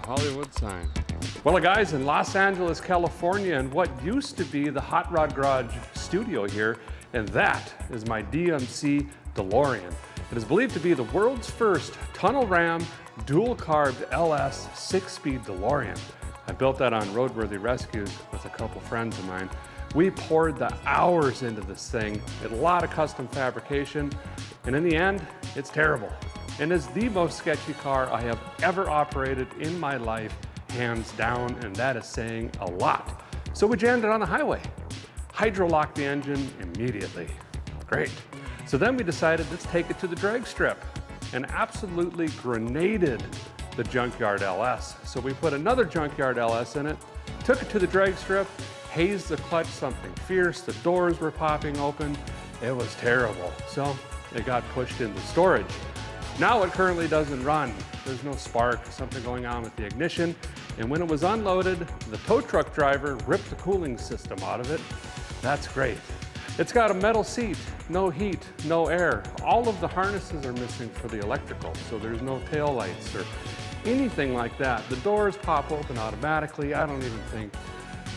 Hollywood sign. Well, guys, in Los Angeles, California, and what used to be the Hot Rod Garage studio here, and that is my DMC DeLorean. It is believed to be the world's first tunnel ram, dual carb LS 6-speed DeLorean. I built that on Roadworthy Rescues with a couple friends of mine. We poured the hours into this thing, did a lot of custom fabrication, and in the end, it's terrible. And is the most sketchy car I have ever operated in my life, hands down, and that is saying a lot. So we jammed it on the highway. Hydro-locked the engine immediately. Great. So then we decided, let's take it to the drag strip, and absolutely grenaded the Junkyard LS. So we put another Junkyard LS in it, took it to the drag strip, hazed the clutch something fierce, the doors were popping open. It was terrible. So it got pushed into storage. Now it currently doesn't run. There's no spark, something going on with the ignition. And when it was unloaded, the tow truck driver ripped the cooling system out of it. That's great. It's got a metal seat, no heat, no air. All of the harnesses are missing for the electrical, so there's no tail lights or anything like that. The doors pop open automatically. I don't even think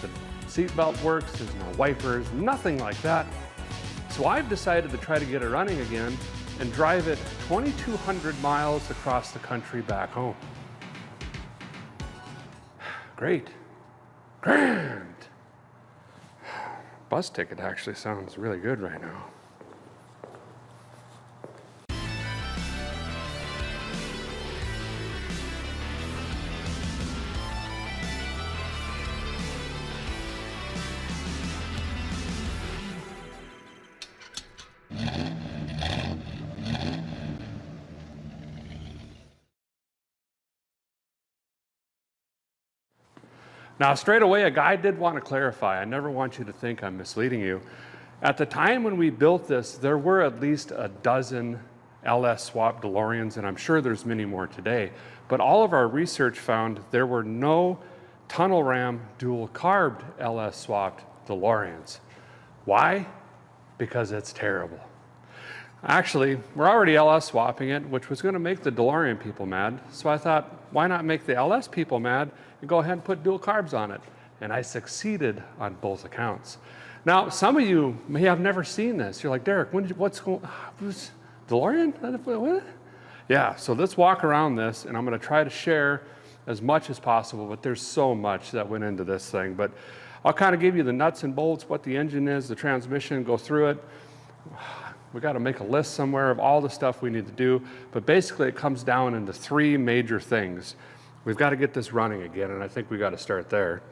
the seatbelt works. There's no wipers, nothing like that. So I've decided to try to get it running again and drive it 2,200 miles across the country back home. Great. Grand. Bus ticket actually sounds really good right now. Now, straight away, a guy did want to clarify. I never want you to think I'm misleading you. At the time when we built this, there were at least a dozen LS swap DeLoreans, and I'm sure there's many more today. But all of our research found there were no tunnel ram dual carbed LS swapped DeLoreans. Why? Because it's terrible. Actually, we're already LS swapping it, which was going to make the DeLorean people mad. So I thought, why not make the LS people mad and go ahead and put dual carbs on it? And I succeeded on both accounts. Now, some of you may have never seen this. You're like, Derek, what's going on? DeLorean? What? Yeah, so let's walk around this, and I'm going to try to share as much as possible, but there's so much that went into this thing. But I'll kind of give you the nuts and bolts, what the engine is, the transmission, go through it. We got to make a list somewhere of all the stuff we need to do, but basically it comes down into three major things. We've got to get this running again, and I think we got to start there.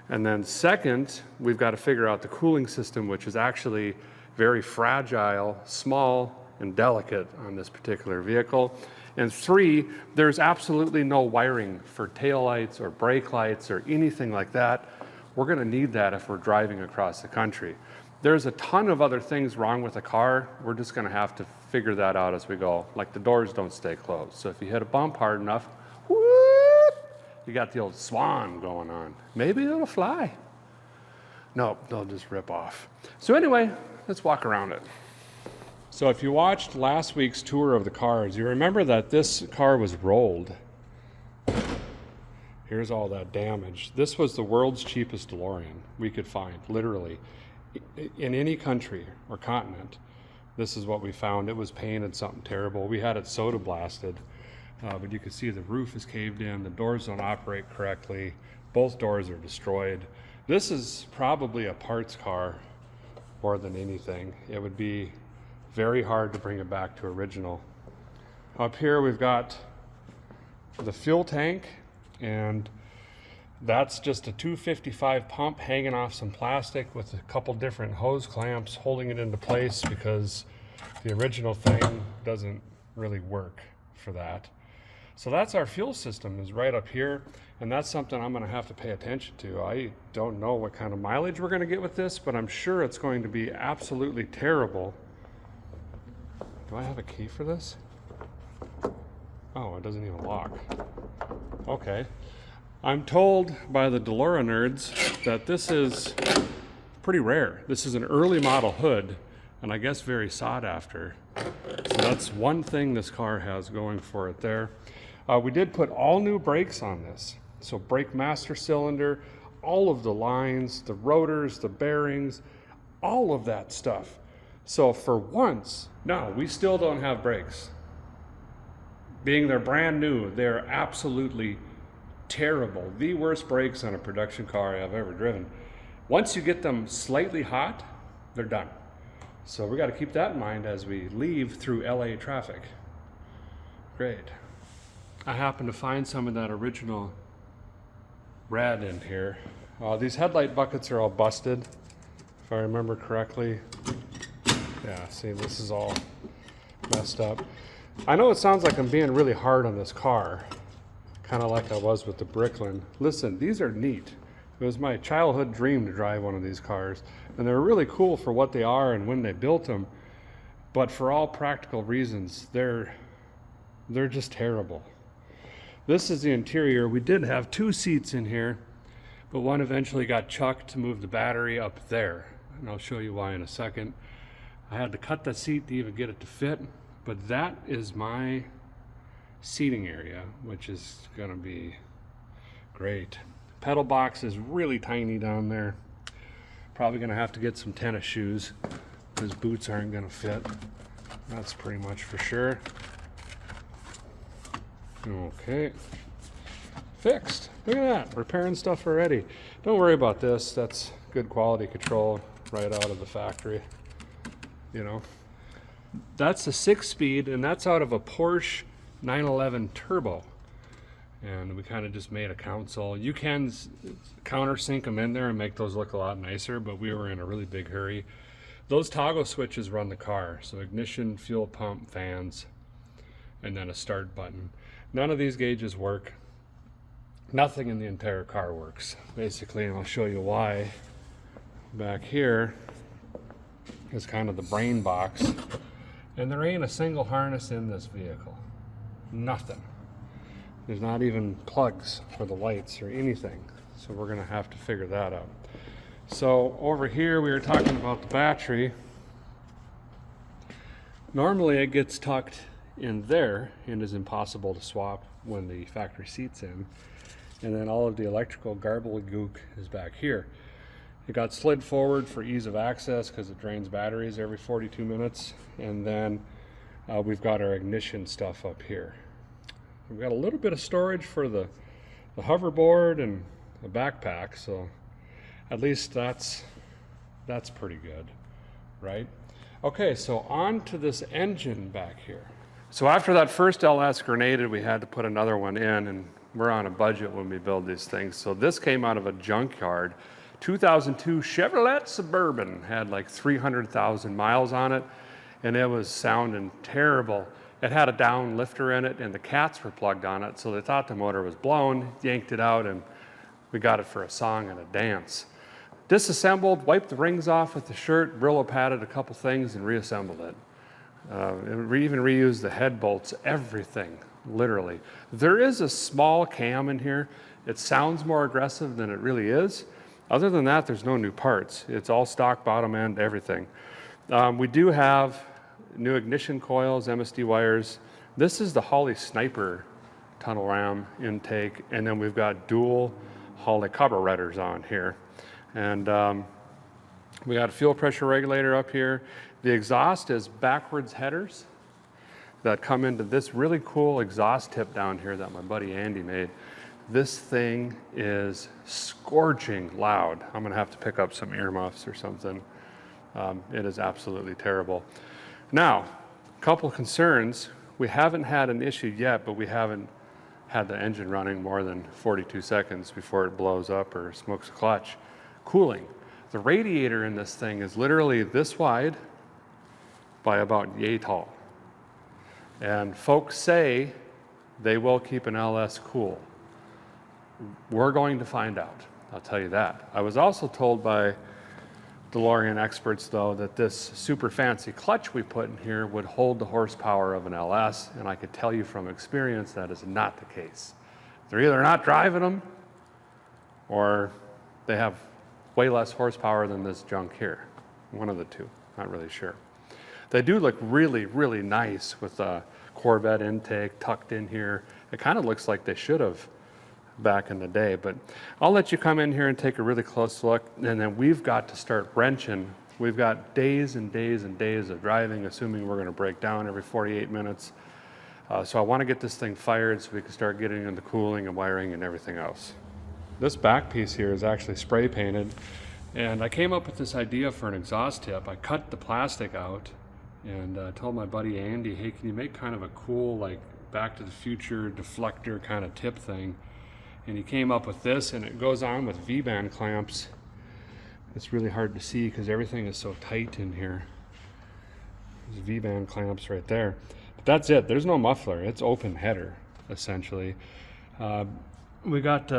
And then second, we've got to figure out the cooling system, which is actually very fragile, small, and delicate on this particular vehicle. And three, there's absolutely no wiring for taillights or brake lights or anything like that. We're going to need that if we're driving across the country. There's a ton of other things wrong with the car. We're just going to have to figure that out as we go. Like the doors don't stay closed. So if you hit a bump hard enough, whoop, you got the old swan going on. Maybe it'll fly. No, they'll just rip off. So anyway, let's walk around it. So if you watched last week's tour of the cars, you remember that this car was rolled. Here's all that damage. This was the world's cheapest DeLorean we could find, literally. In any country or continent, this is what we found. It was painted something terrible. We had it soda blasted, but you can see the roof is caved in, the doors don't operate correctly, both doors are destroyed. This is probably a parts car more than anything. It would be very hard to bring it back to original. Up here we've got the fuel tank, and that's just a 255 pump hanging off some plastic with a couple different hose clamps holding it into place because the original thing doesn't really work for that. So that's our fuel system, is right up here, and that's something I'm going to have to pay attention to. I don't know what kind of mileage we're going to get with this, but I'm sure it's going to be absolutely terrible. Do I have a key for this? Oh, it doesn't even lock. Okay. I'm told by the DeLorean nerds that this is pretty rare. This is an early model hood, and I guess very sought after. So that's one thing this car has going for it there. We did put all new brakes on this. So brake master cylinder, all of the lines, the rotors, the bearings, all of that stuff. So for once, no, we still don't have brakes. Being they're brand new, they're absolutely terrible. The worst brakes on a production car I've ever driven. Once you get them slightly hot, they're done. So we got to keep that in mind as we leave through LA traffic. Great. I happened to find some of that original red in here. These headlight buckets are all busted, if I remember correctly. Yeah, see, this is all messed up. I know it sounds like I'm being really hard on this car, kind of like I was with the Bricklin. Listen, these are neat. It was my childhood dream to drive one of these cars, and they're really cool for what they are and when they built them, but for all practical reasons, they're just terrible. This is the interior. We did have 2 seats in here, but one eventually got chucked to move the battery up there, and I'll show you why in a second. I had to cut the seat to even get it to fit, but that is my seating area, which is gonna be great. Pedal box is really tiny down there. Probably gonna have to get some tennis shoes because boots aren't gonna fit. That's pretty much for sure. Okay, fixed. Look at that, repairing stuff already. Don't worry about this. That's good quality control right out of the factory. You know, that's a 6-speed, and that's out of a Porsche 911 Turbo. And we kind of just made a console. You can countersink them in there and make those look a lot nicer, but we were in a really big hurry. Those toggle switches run the car. So ignition, fuel pump, fans, and then a start button. None of these gauges work. Nothing in the entire car works, basically, and I'll show you why. Back here is kind of the brain box. And there ain't a single harness in this vehicle. Nothing. There's not even plugs for the lights or anything. So we're gonna have to figure that out. So over here, we were talking about the battery. Normally it gets tucked in there and is impossible to swap when the factory seat's in. And then all of the electrical gobbledygook is back here. It got slid forward for ease of access because it drains batteries every 42 minutes. And then we've got our ignition stuff up here. We've got a little bit of storage for the hoverboard and the backpack, so at least that's pretty good, right? Okay, so on to this engine back here. So after that first LS grenaded, we had to put another one in, and we're on a budget when we build these things. So this came out of a junkyard. 2002 Chevrolet Suburban, had like 300,000 miles on it, and it was sounding terrible. It had a down lifter in it, and the cats were plugged on it, so they thought the motor was blown, yanked it out, and we got it for a song and a dance. Disassembled, wiped the rings off with the shirt, Brillo padded a couple things, and reassembled it. Even reused the head bolts, everything, literally. There is a small cam in here. It sounds more aggressive than it really is. Other than that, there's no new parts. It's all stock bottom end, everything. We do have new ignition coils, MSD wires. This is the Holley Sniper tunnel ram intake, and then we've got dual Holley carburetors on here. And we got a fuel pressure regulator up here. The exhaust is backwards headers that come into this really cool exhaust tip down here that my buddy Andy made. This thing is scorching loud. I'm gonna have to pick up some earmuffs or something. It is absolutely terrible. Now, a couple concerns. We haven't had an issue yet, but we haven't had the engine running more than 42 seconds before it blows up or smokes a clutch. Cooling. The radiator in this thing is literally this wide by about yay tall. And folks say they will keep an LS cool. We're going to find out, I'll tell you that. I was also told by DeLorean experts, though, that this super fancy clutch we put in here would hold the horsepower of an LS, and I could tell you from experience that is not the case. They're either not driving them, or they have way less horsepower than this junk here. One of the two, not really sure. They do look really, really nice with a Corvette intake tucked in here. It kind of looks like they should have back in the day. But I'll let you come in here and take a really close look, and then we've got to start wrenching. We've got days and days and days of driving, assuming we're going to break down every 48 minutes. So I want to get this thing fired so we can start getting into cooling and wiring and everything else. This back piece here is actually spray painted, and I came up with this idea for an exhaust tip. I cut the plastic out and told my buddy Andy, hey, can you make kind of a cool, like, Back to the Future deflector kind of tip thing? And he came up with this, and it goes on with V-band clamps. It's really hard to see because everything is so tight in here. There's V-band clamps right there. But that's it. There's no muffler. It's open header, essentially. We got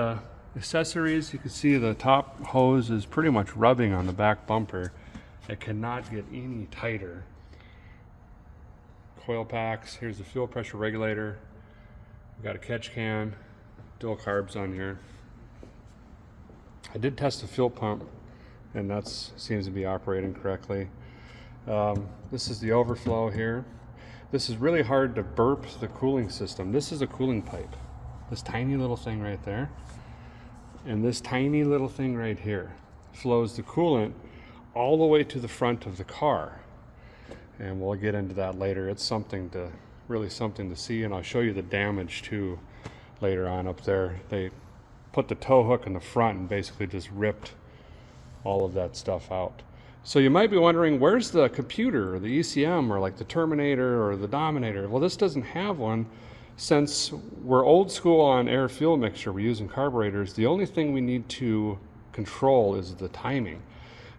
accessories. You can see the top hose is pretty much rubbing on the back bumper. It cannot get any tighter. Coil packs. Here's the fuel pressure regulator. We've got a catch can. Dual carbs on here. I did test the fuel pump, and that seems to be operating correctly. This is the overflow here. This is really hard to burp the cooling system. This is a cooling pipe. This tiny little thing right there, and this tiny little thing right here flows the coolant all the way to the front of the car. And we'll get into that later. It's really something to see, and I'll show you the damage too later on up there. They put the tow hook in the front and basically just ripped all of that stuff out. So you might be wondering, where's the computer or the ECM or like the Terminator or the Dominator? Well, this doesn't have one. Since we're old school on air fuel mixture, we're using carburetors, the only thing we need to control is the timing.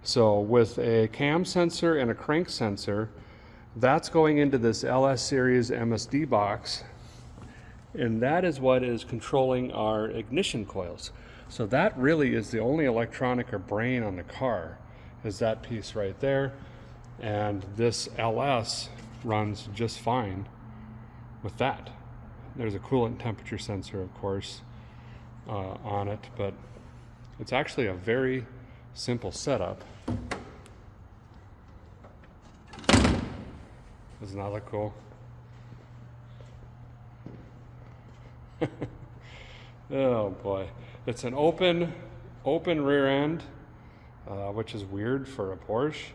So with a cam sensor and a crank sensor, that's going into this LS series MSD box, and that is what is controlling our ignition coils. So that really is the only electronic or brain on the car, is that piece right there. And this LS runs just fine with that. There's a coolant temperature sensor, of course, on it, but it's actually a very simple setup. Doesn't that look cool? Oh boy. It's an open rear end, which is weird for a Porsche.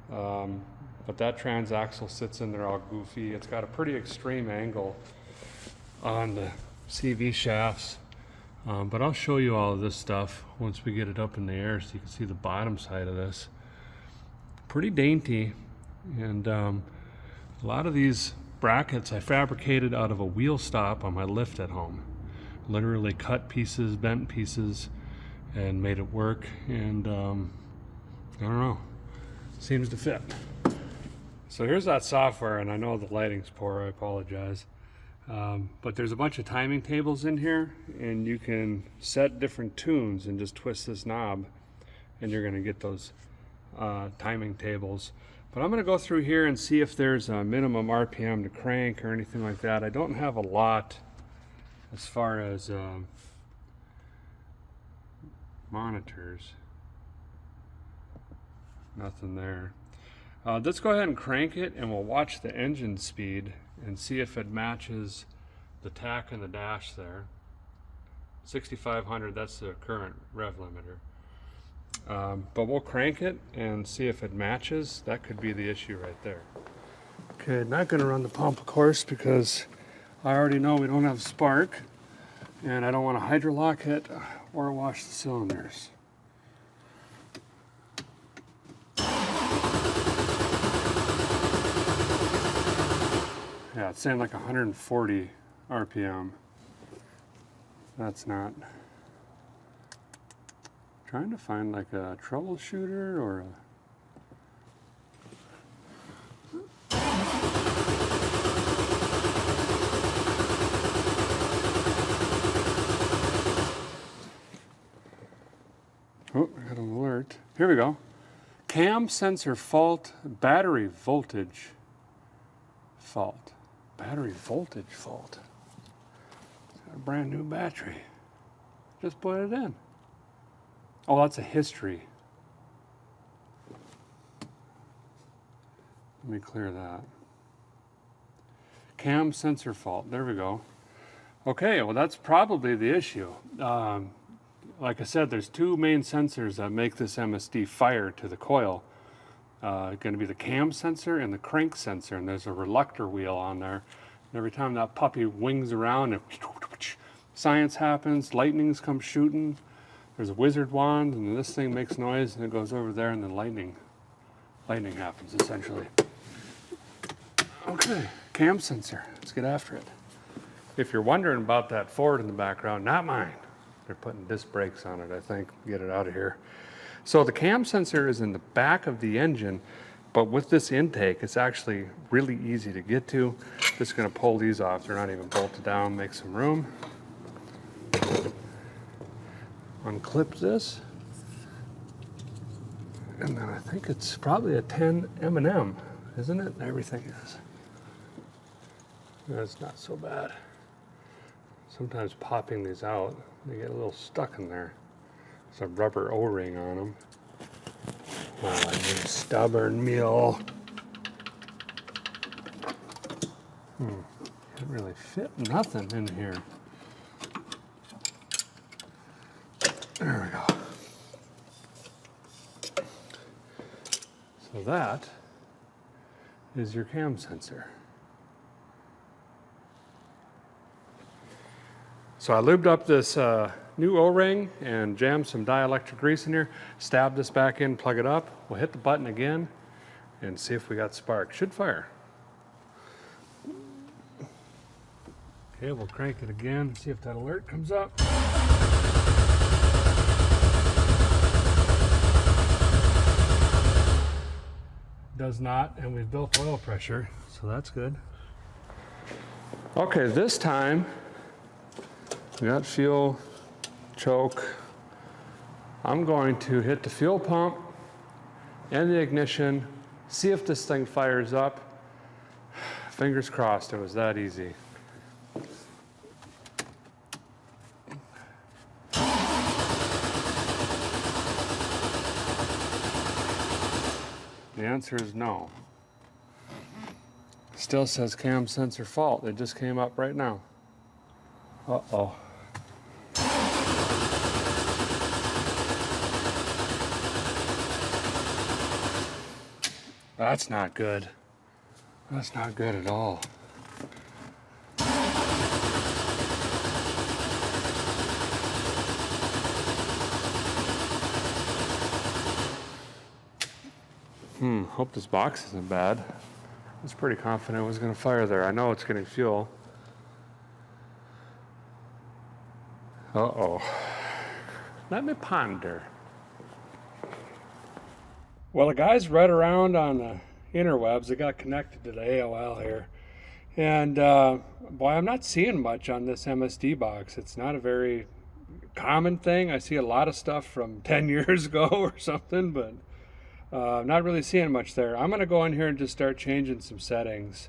But that transaxle sits in there all goofy. It's got a pretty extreme angle on the CV shafts. But I'll show you all of this stuff once we get it up in the air so you can see the bottom side of this. Pretty dainty, and a lot of these brackets I fabricated out of a wheel stop on my lift at home. Literally cut pieces, bent pieces, and made it work, and I don't know, seems to fit. So here's that software, and I know the lighting's poor, I apologize. But there's a bunch of timing tables in here, and you can set different tunes and just twist this knob, and you're gonna get those timing tables. But I'm gonna go through here and see if there's a minimum RPM to crank or anything like that. I don't have a lot as far as monitors. Nothing there. Let's go ahead and crank it, and we'll watch the engine speed and see if it matches the tach and the dash there. 6,500, that's the current rev limiter. But we'll crank it and see if it matches. That could be the issue right there. Okay, not gonna run the pump, of course, because I already know we don't have spark, and I don't want to hydrolock it or wash the cylinders. Yeah, it's saying like 140 RPM. That's not. Trying to find like a troubleshooter or a. Oh, I got an alert. Here we go. Cam sensor fault, battery voltage fault. Battery voltage fault. It's got a brand new battery. Just put it in. Oh, that's a history. Let me clear that. Cam sensor fault. There we go. Okay, well that's probably the issue. Like I said, there's two main sensors that make this MSD fire to the coil. Going to be the cam sensor and the crank sensor, and there's a reluctor wheel on there. And every time that puppy wings around, science happens, lightnings come shooting. There's a wizard wand, and this thing makes noise, and it goes over there, and then lightning happens, essentially. Okay, cam sensor, let's get after it. If you're wondering about that Ford in the background, not mine. They're putting disc brakes on it, I think, get it out of here. So the cam sensor is in the back of the engine, but with this intake, it's actually really easy to get to. Just gonna pull these off. They're not even bolted down, make some room. Unclip this. And then I think it's probably a 10 M&M, isn't it? Everything is. That's not so bad. Sometimes popping these out, they get a little stuck in there. There's a rubber O-ring on them. Oh, you stubborn mule. Can't really fit nothing in here. There we go. So that is your cam sensor. So I lubed up this new O-ring and jammed some dielectric grease in here, stab this back in, plug it up. We'll hit the button again and see if we got spark. Should fire. Okay, we'll crank it again and see if that alert comes up. Does not, and we've built oil pressure, so that's good. Okay, this time we got fuel, choke. I'm going to hit the fuel pump and the ignition, see if this thing fires up. Fingers crossed, it was that easy. The answer is no. Still says cam sensor fault. It just came up right now. Uh-oh. That's not good. That's not good at all. Hope this box isn't bad. I was pretty confident it was going to fire there. I know it's getting fuel. Uh-oh. Let me ponder. Well, the guys read around on the interwebs. They got connected to the AOL here. And boy, I'm not seeing much on this MSD box. It's not a very common thing. I see a lot of stuff from 10 years ago or something, but not really seeing much there. I'm going to go in here and just start changing some settings.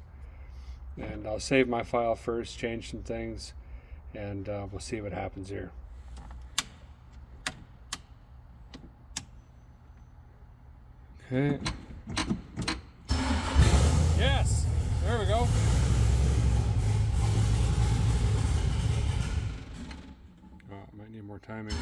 And I'll save my file first, change some things, and we'll see what happens here. Okay. Yes, there we go. Oh, might need more timing.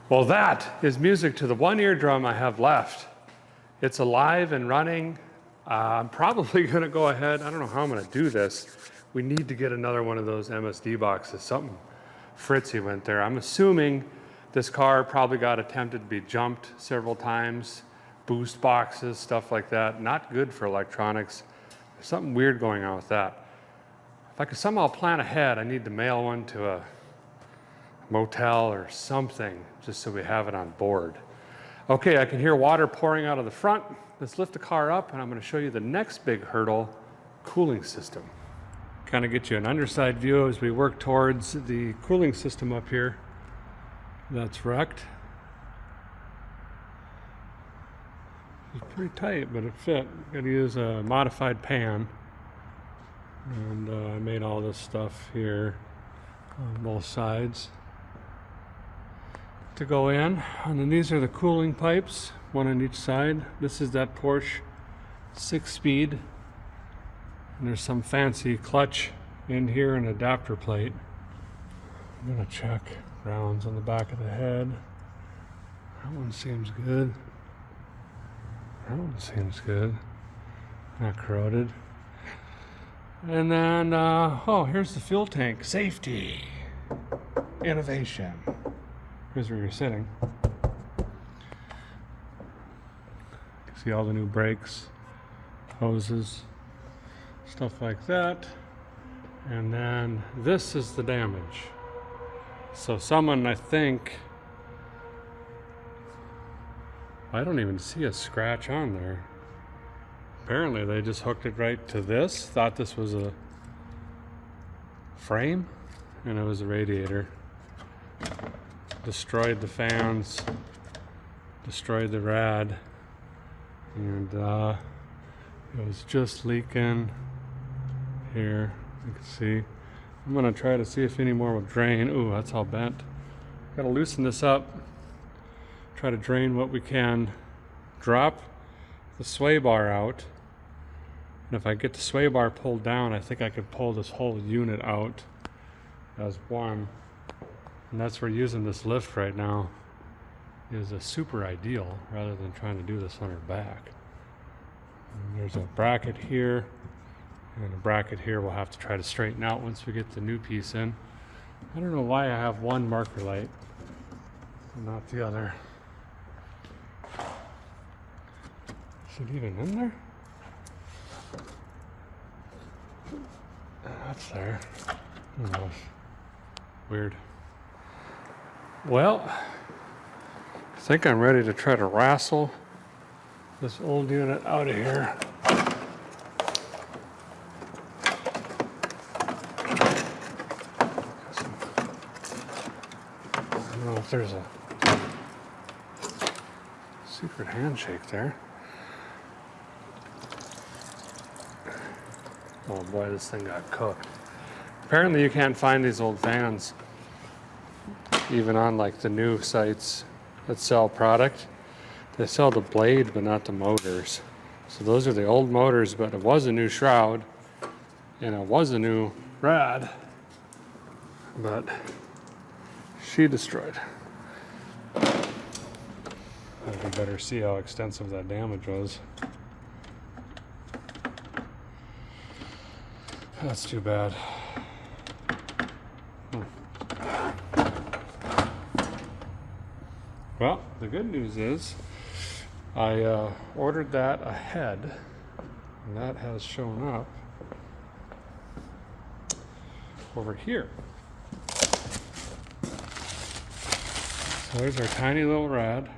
Well, that is music to the one eardrum I have left. It's alive and running. I'm probably gonna go ahead, I don't know how I'm gonna do this. We need to get another one of those MSD boxes. Something fritzy went there. I'm assuming this car probably got attempted to be jumped several times. Boost boxes, stuff like that. Not good for electronics. There's something weird going on with that. If I could somehow plan ahead, I need to mail one to a motel or something, just so we have it on board. Okay, I can hear water pouring out of the front. Let's lift the car up, and I'm going to show you the next big hurdle, cooling system. Kind of get you an underside view as we work towards the cooling system up here. That's wrecked. It's pretty tight, but it fit. Got to use a modified pan. And I made all this stuff here on both sides to go in. And then these are the cooling pipes, one on each side. This is that Porsche 6-speed. And there's some fancy clutch in here, an adapter plate. I'm gonna check rounds on the back of the head. That one seems good. That one seems good. Not corroded. And then, oh, here's the fuel tank. Safety. Innovation. Here's where you're sitting. See all the new brakes, hoses, stuff like that. And then this is the damage. So someone, I think, I don't even see a scratch on there. Apparently they just hooked it right to this, thought this was a frame, and it was a radiator. Destroyed the fans, destroyed the rad, and it was just leaking here. You can see. I'm gonna try to see if any more will drain. Ooh, that's all bent. Gotta loosen this up. Try to drain what we can. Drop the sway bar out. And if I get the sway bar pulled down, I think I could pull this whole unit out as one. And that's where using this lift right now is a super ideal rather than trying to do this on our back. And there's a bracket here and a bracket here we'll have to try to straighten out once we get the new piece in. I don't know why I have one marker light and not the other. Is it even in there? That's there. Who knows? Weird. Well, I think I'm ready to try to wrestle this old unit out of here. I don't know if there's a secret handshake there. Oh boy, this thing got cooked. Apparently you can't find these old fans even on like the new sites that sell product. They sell the blade but not the motors. So those are the old motors, but it was a new shroud and it was a new rad, but she destroyed. You better see how extensive that damage was. That's too bad. Well, the good news is I ordered that ahead, and that has shown up over here. So there's our tiny little rad.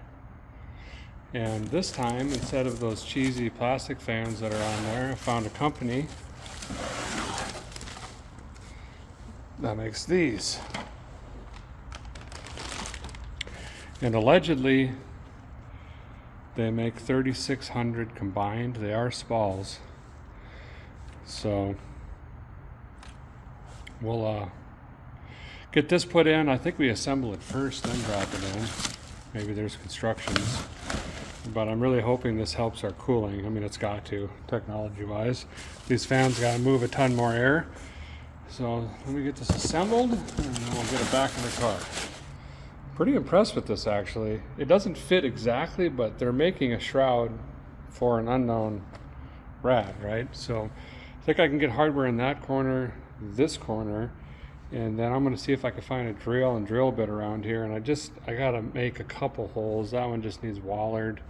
And this time, instead of those cheesy plastic fans that are on there, I found a company that makes these. And allegedly, they make 3,600 combined. They are Spalls. So we'll get this put in. I think we assemble it first, then drop it in. Maybe there's constructions. But I'm really hoping this helps our cooling. I mean, it's got to, technology-wise. These fans got to move a ton more air. So let me get this assembled, and then we'll get it back in the car. Pretty impressed with this, actually. It doesn't fit exactly, but they're making a shroud for an unknown rad, right? So I think I can get hardware in that corner, this corner, and then I'm going to see if I can find a drill and drill bit around here. And I got to make a couple holes. That one just needs wallered,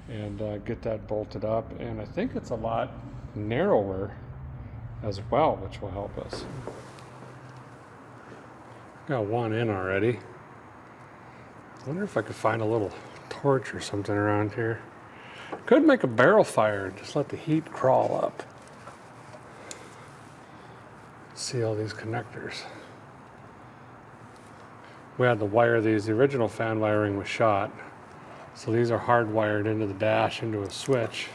and get that bolted up. And I think it's a lot narrower as well, which will help us. Got one in already. I wonder if I could find a little torch or something around here. Could make a barrel fire and just let the heat crawl up. See all these connectors. We had to wire these. The original fan wiring was shot, so these are hardwired into the dash, into a switch.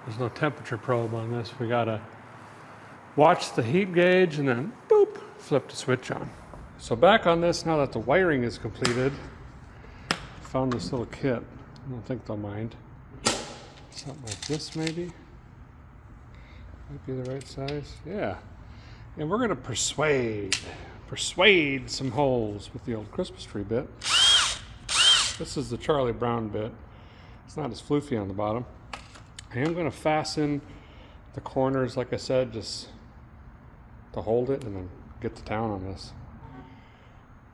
There's no temperature probe on this. We gotta watch the heat gauge and then boop, flip the switch on. So back on this, now that the wiring is completed, found this little kit. I don't think they'll mind. Something like this maybe. Might be the right size. Yeah. And we're gonna persuade some holes with the old Christmas tree bit. This is the Charlie Brown bit. It's not as floofy on the bottom. I am gonna fasten the corners, like I said, just to hold it and then get to town on this.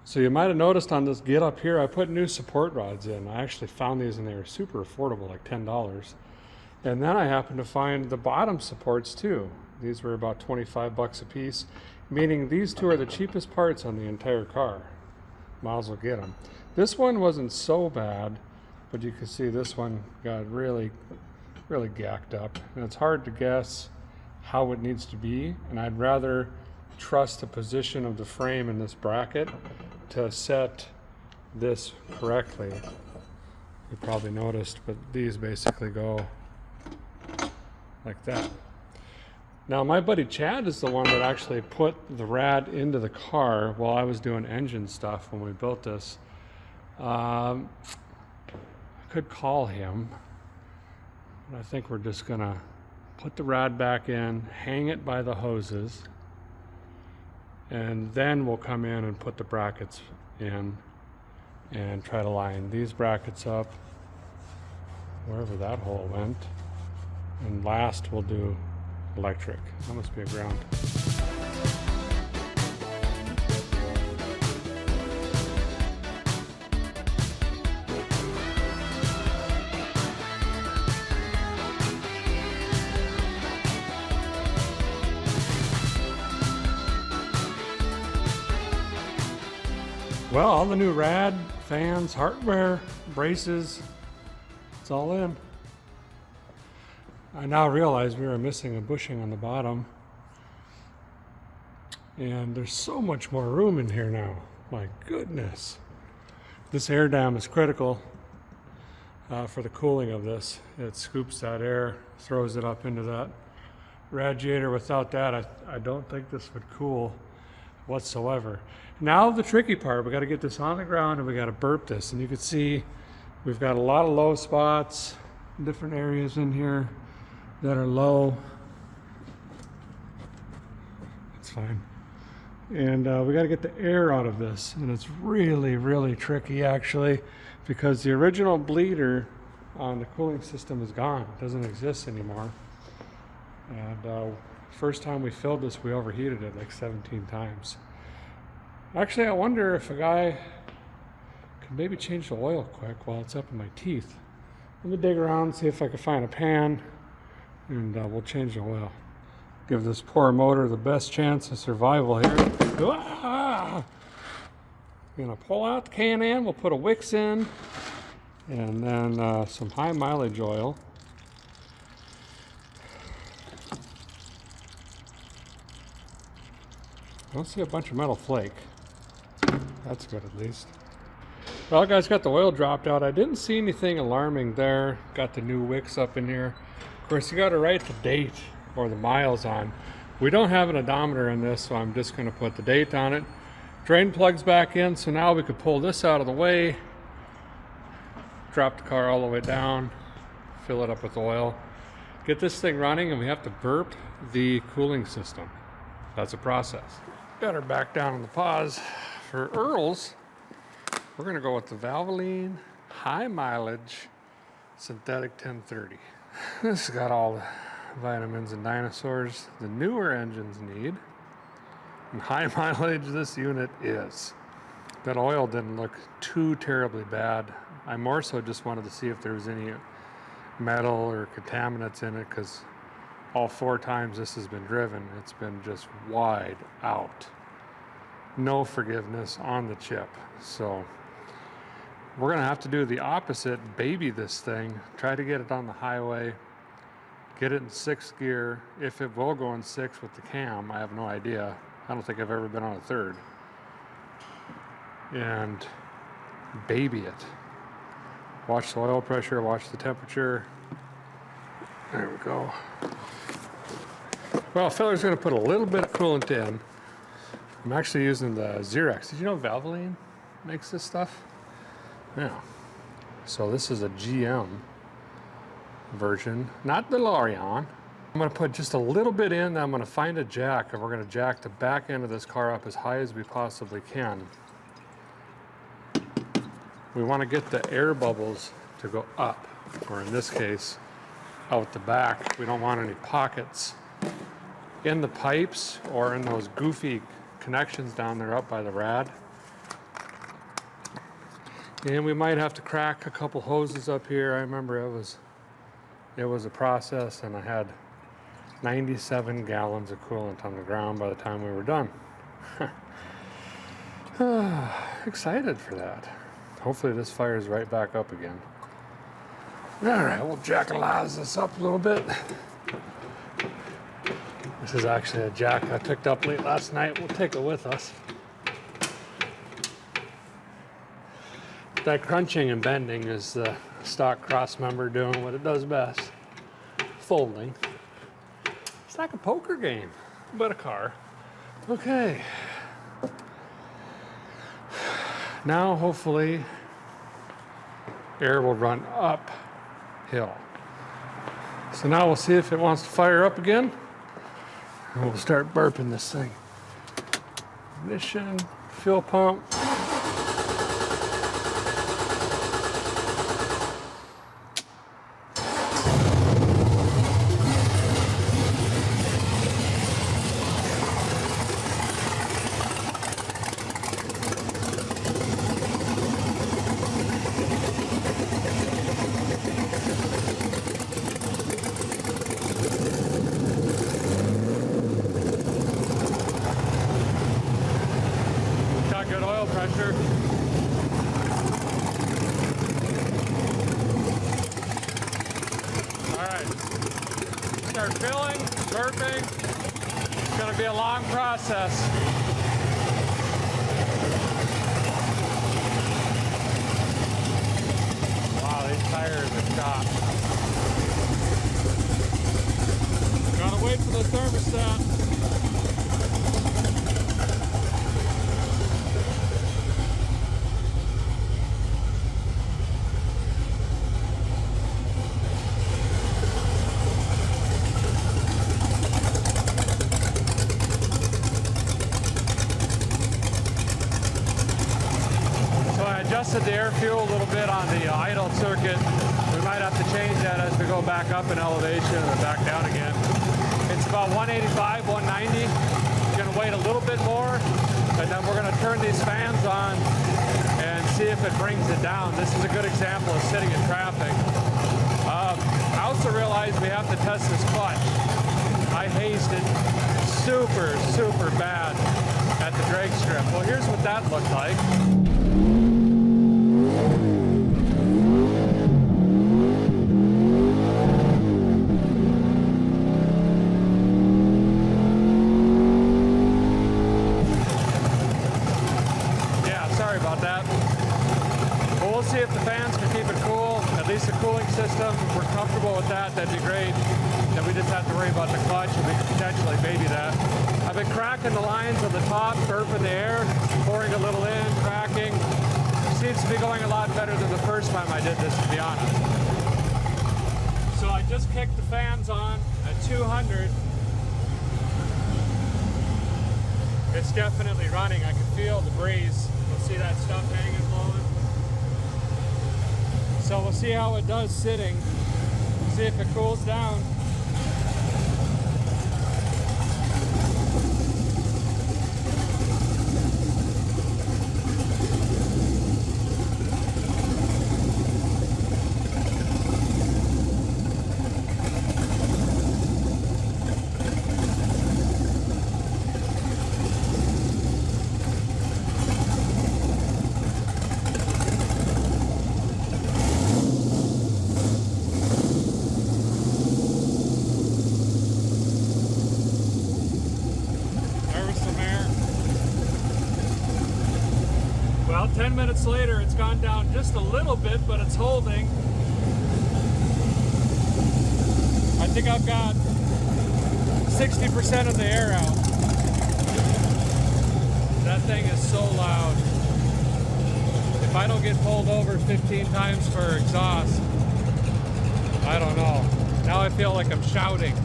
So you might have noticed on this get up here, I put new support rods in. I actually found these and they were super affordable, like $10. And then I happened to find the bottom supports too. These were about 25 bucks a piece, meaning these two are the cheapest parts on the entire car. Might as well get them. This one wasn't so bad, but you can see this one got really gacked up. And it's hard to guess how it needs to be, and I'd rather trust the position of the frame in this bracket to set this correctly. You probably noticed, but these basically go like that. Now my buddy Chad is the one that actually put the rad into the car while I was doing engine stuff when we built this. I could call him, but I think we're just gonna put the rad back in, hang it by the hoses, and then we'll come in and put the brackets in and try to line these brackets up wherever that hole went. And last we'll do electric. That must be a ground. Well, all the new rad, fans, hardware, braces, it's all in. I now realize we were missing a bushing on the bottom. And there's so much more room in here now. My goodness. This air dam is critical for the cooling of this. It scoops that air, throws it up into that radiator. Without that, I don't think this would cool whatsoever. Now the tricky part, we got to get this on the ground and we got to burp this. And you can see we've got a lot of low spots, different areas in here that are low. It's fine. And we got to get the air out of this. And it's really tricky actually, because the original bleeder on the cooling system is gone. It doesn't exist anymore. And first time we filled this, we overheated it like 17 times. Actually, I wonder if a guy could maybe change the oil quick while it's up in my teeth. Let me dig around, see if I can find a pan, and we'll change the oil. Give this poor motor the best chance of survival here. Ah! Gonna pull out the Can-Am, we'll put a Wix in, and then some high mileage oil. I don't see a bunch of metal flake. That's good at least. Well, guys, got the oil dropped out. I didn't see anything alarming there. Got the new Wix up in here. Of course, you got to write the date or the miles on. We don't have an odometer in this, so I'm just going to put the date on it. Drain plugs back in, so now we could pull this out of the way, drop the car all the way down, fill it up with oil, get this thing running, and we have to burp the cooling system. That's a process. Got her back down on the pause. For Earls, we're going to go with the Valvoline high mileage synthetic 1030. This has got all vitamins and dinosaurs the newer engines need. And high mileage this unit is. That oil didn't look too terribly bad. I more so just wanted to see if there was any metal or contaminants in it, because all 4 times this has been driven, it's been just wide out. No forgiveness on the chip. So we're gonna have to do the opposite, baby this thing, try to get it on the highway, get it in 6th gear. If it will go in 6 with the cam, I have no idea. I don't think I've ever been on a 3rd. And baby it. Watch the oil pressure, watch the temperature. There we go. Well, feller's gonna put a little bit of coolant in. I'm actually using the Xerox. Did you know Valvoline makes this stuff? Yeah. So this is a GM version, not DeLorean. I'm gonna put just a little bit in, then I'm gonna find a jack, and we're gonna jack the back end of this car up as high as we possibly can. We wanna get the air bubbles to go up, or in this case, out the back. We don't want any pockets in the pipes or in those goofy connections down there up by the rad. And we might have to crack a couple hoses up here. I remember it was a process, and I had 97 gallons of coolant on the ground by the time we were done. Excited for that. Hopefully this fires right back up again. All right, we'll jackalize this up a little bit. This is actually a jack I picked up late last night. We'll take it with us. That crunching and bending is the stock cross member doing what it does best. Folding. It's like a poker game, but a car. Okay. Now hopefully air will run uphill. So now we'll see if it wants to fire up again. And we'll start burping this thing. Ignition, fuel pump. Good oil pressure. All right, start filling, burping. It's going to be a long process. Wow, these tires are shot. Gotta wait for the thermostat. Adjusted the air fuel a little bit on the idle circuit. We might have to change that as we go back up in elevation and then back down again. It's about 185, 190. We're going to wait a little bit more, and then we're going to turn these fans on and see if it brings it down. This is a good example of sitting in traffic. I also realized we have to test this clutch. I hazed it super, super bad at the drag strip. Well, here's what that looked like. See if the fans can keep it cool, at least the cooling system. If we're comfortable with that, that'd be great. Then we just have to worry about the clutch, and we can potentially baby that. I've been cracking the lines on the top, burping the air, pouring a little in, cracking. Seems to be going a lot better than the first time I did this, to be honest. So I just kicked the fans on at 200. It's definitely running. I can feel the breeze. You'll see that stuff hanging blowing. So we'll see how it does sitting, see if it cools down. 10 minutes later, it's gone down just a little bit, but it's holding. I think I've got 60% of the air out. That thing is so loud. If I don't get pulled over 15 times for exhaust, I don't know. Now I feel like I'm shouting.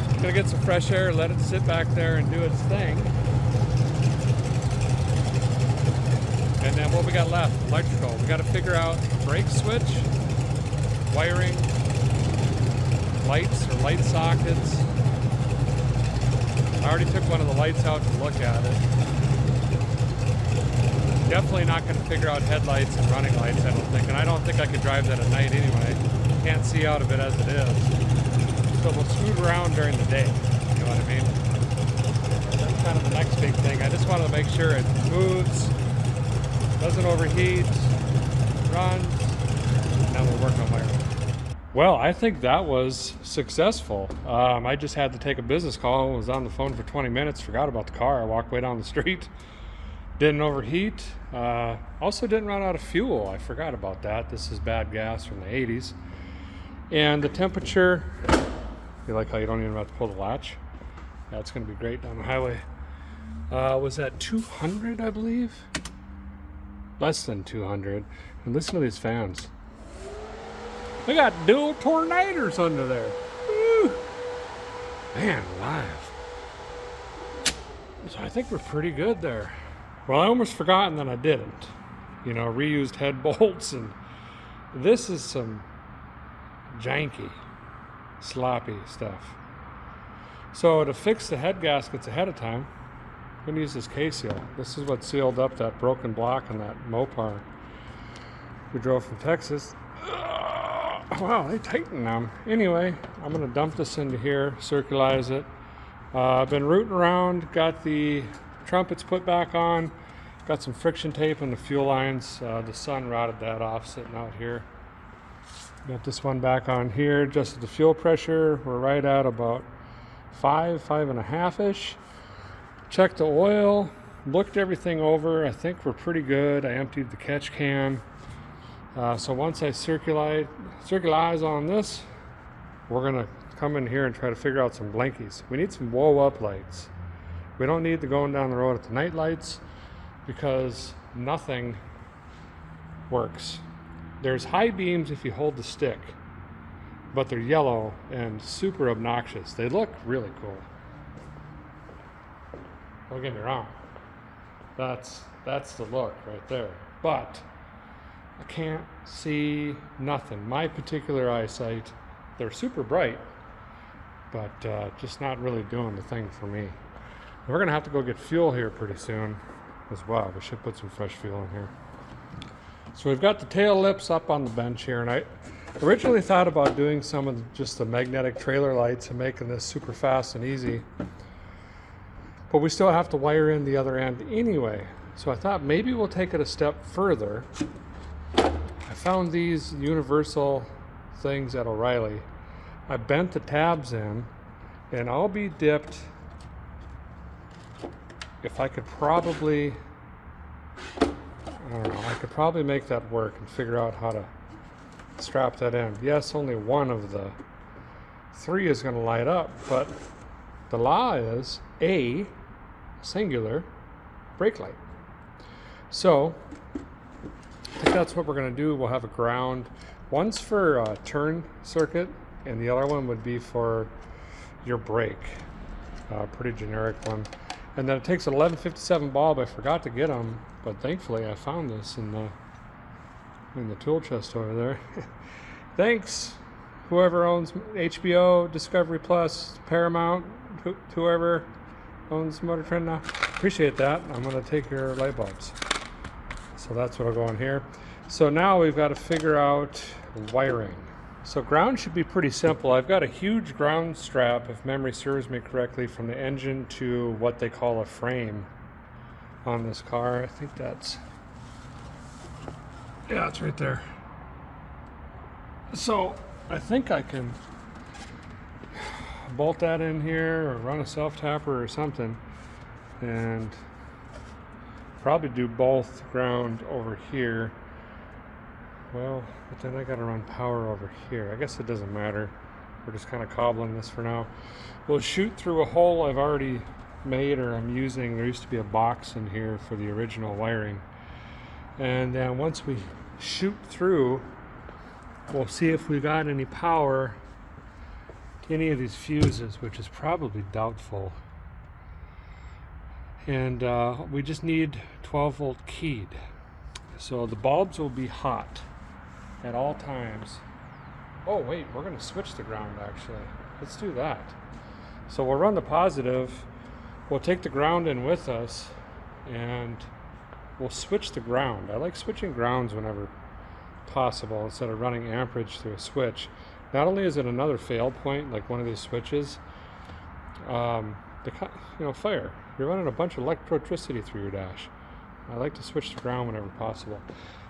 I'm gonna get some fresh air, let it sit back there and do its thing. And then what we got left? Electrical. We got to figure out brake switch, wiring, lights or light sockets. I already took one of the lights out to look at it. Definitely not going to figure out headlights and running lights, I don't think. And I don't think I could drive that at night anyway. Can't see out of it as it is. So we'll scoot around during the day. You know what I mean? That's kind of the next big thing. I just want to make sure it moves, doesn't overheat, runs, and then we'll work on wiring. Well, I think that was successful. I just had to take a business call, was on the phone for 20 minutes, forgot about the car. I walked way down the street, didn't overheat, also didn't run out of fuel. I forgot about that. This is bad gas from the 80s. And the temperature, you like how you don't even have to pull the latch? That's gonna be great down the highway. Was at 200, I believe? Less than 200. And listen to these fans. We got dual tornadoes under there. Woo. Man, alive. So I think we're pretty good there. Well, I almost forgot and then I didn't. You know, reused head bolts, and this is some janky, sloppy stuff. So to fix the head gaskets ahead of time, I'm gonna use this K-Seal. This is what sealed up that broken block on that Mopar we drove from Texas. Wow, they tighten them. Anyway, I'm gonna dump this into here, circularize it. I've been rooting around, got the trumpets put back on, got some friction tape on the fuel lines. The sun rotted that off sitting out here. Got this one back on here, adjusted the fuel pressure. We're right at about 5.5-ish. Checked the oil, looked everything over. I think we're pretty good. I emptied the catch can. So once I circularize on this, we're gonna come in here and try to figure out some blinkies. We need some whoa up lights. We don't need the going down the road at the night lights because nothing works. There's high beams if you hold the stick, but they're yellow and super obnoxious. They look really cool. Don't get me wrong. That's the look right there. But I can't see nothing. My particular eyesight, they're super bright, but just not really doing the thing for me. We're gonna have to go get fuel here pretty soon as well. We should put some fresh fuel in here. So we've got the tail lips up on the bench here, and I originally thought about doing some of just the magnetic trailer lights and making this super fast and easy. But we still have to wire in the other end anyway. So I thought maybe we'll take it a step further. I found these universal things at O'Reilly. I bent the tabs in, and I'll be dipped if I could probably, I don't know, I could probably make that work and figure out how to strap that in. Yes, only one of the three is going to light up, but the law is a singular brake light. So I think that's what we're going to do. We'll have a ground. One's for a turn circuit, and the other one would be for your brake. Pretty generic one. And then it takes an 1157 bulb. I forgot to get them, but thankfully I found this in the tool chest over there. Thanks, whoever owns HBO, Discovery Plus, Paramount, whoever owns Motor Trend now. Appreciate that. I'm going to take your light bulbs. So that's what'll go in here. So now we've got to figure out wiring. So ground should be pretty simple. I've got a huge ground strap, if memory serves me correctly, from the engine to what they call a frame on this car. I think that's, yeah, it's right there. So I think I can bolt that in here or run a self-tapper or something and Probably do both ground over here. Well, but then I gotta run power over here. I guess it doesn't matter. We're just kind of cobbling this for now. We'll shoot through a hole I've already made, or I'm using. There used to be a box in here for the original wiring. And then once we shoot through, we'll see if we got any power to any of these fuses, which is probably doubtful. And we just need 12 volt keyed. So the bulbs will be hot at all times. Oh wait, we're gonna switch the ground actually. Let's do that. So we'll run the positive, we'll take the ground in with us, and we'll switch the ground. I like switching grounds whenever possible instead of running amperage through a switch. Not only is it another fail point, like one of these switches, fire. You're running a bunch of electricity through your dash. I like to switch the ground whenever possible.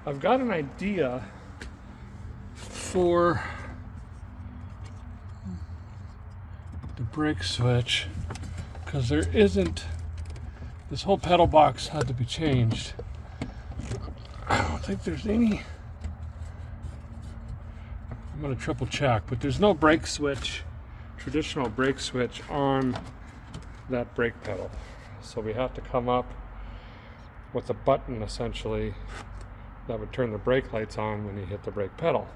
I've got an idea for the brake switch, because there isn't, this whole pedal box had to be changed. I don't think there's any, I'm going to triple check, but there's no brake switch, traditional brake switch on that brake pedal. So we have to come up with a button essentially that would turn the brake lights on when you hit the brake pedal.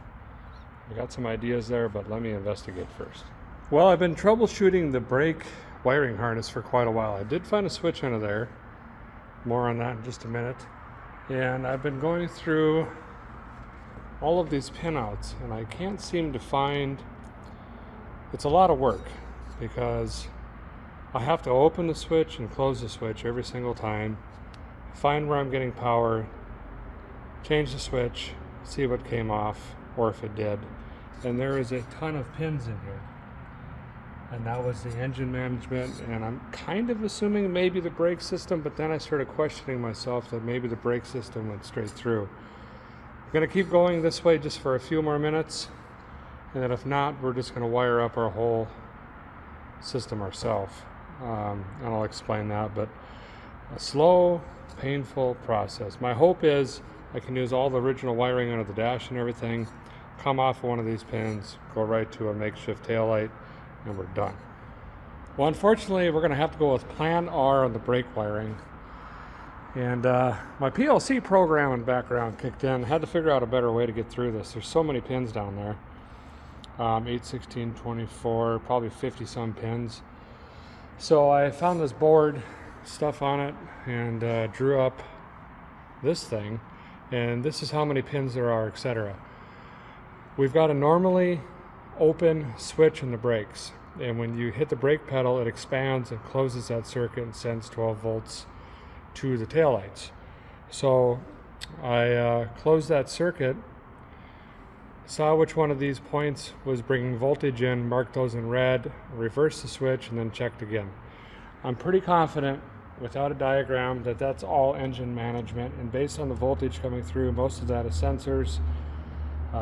I got some ideas there, but let me investigate first. Well, I've been troubleshooting the brake wiring harness for quite a while. I did find a switch under there. More on that in just a minute. And I've been going through all of these pinouts, and I can't seem to find, it's a lot of work because I have to open the switch and close the switch every single time, find where I'm getting power, change the switch, see what came off, or if it did. And there is a ton of pins in here. And that was the engine management, and I'm kind of assuming maybe the brake system, but then I started questioning myself that maybe the brake system went straight through. I'm gonna keep going this way just for a few more minutes, and then if not, we're just gonna wire up our whole system ourselves. And I'll explain that, but a slow, painful process. My hope is I can use all the original wiring under the dash and everything, come off of one of these pins, go right to a makeshift taillight, and we're done. Well, unfortunately, we're gonna have to go with Plan R on the brake wiring. And my PLC program in background kicked in. Had to figure out a better way to get through this. There's so many pins down there. 8, 16, 24, probably 50 some pins. So I found this board, stuff on it, and drew up this thing. And this is how many pins there are, etc. We've got a normally open switch in the brakes, and when you hit the brake pedal, it expands and closes that circuit and sends 12 volts to the taillights. So I closed that circuit, saw which one of these points was bringing voltage in, marked those in red, reversed the switch, and then checked again. I'm pretty confident without a diagram that that's all engine management, and based on the voltage coming through, most of that is sensors.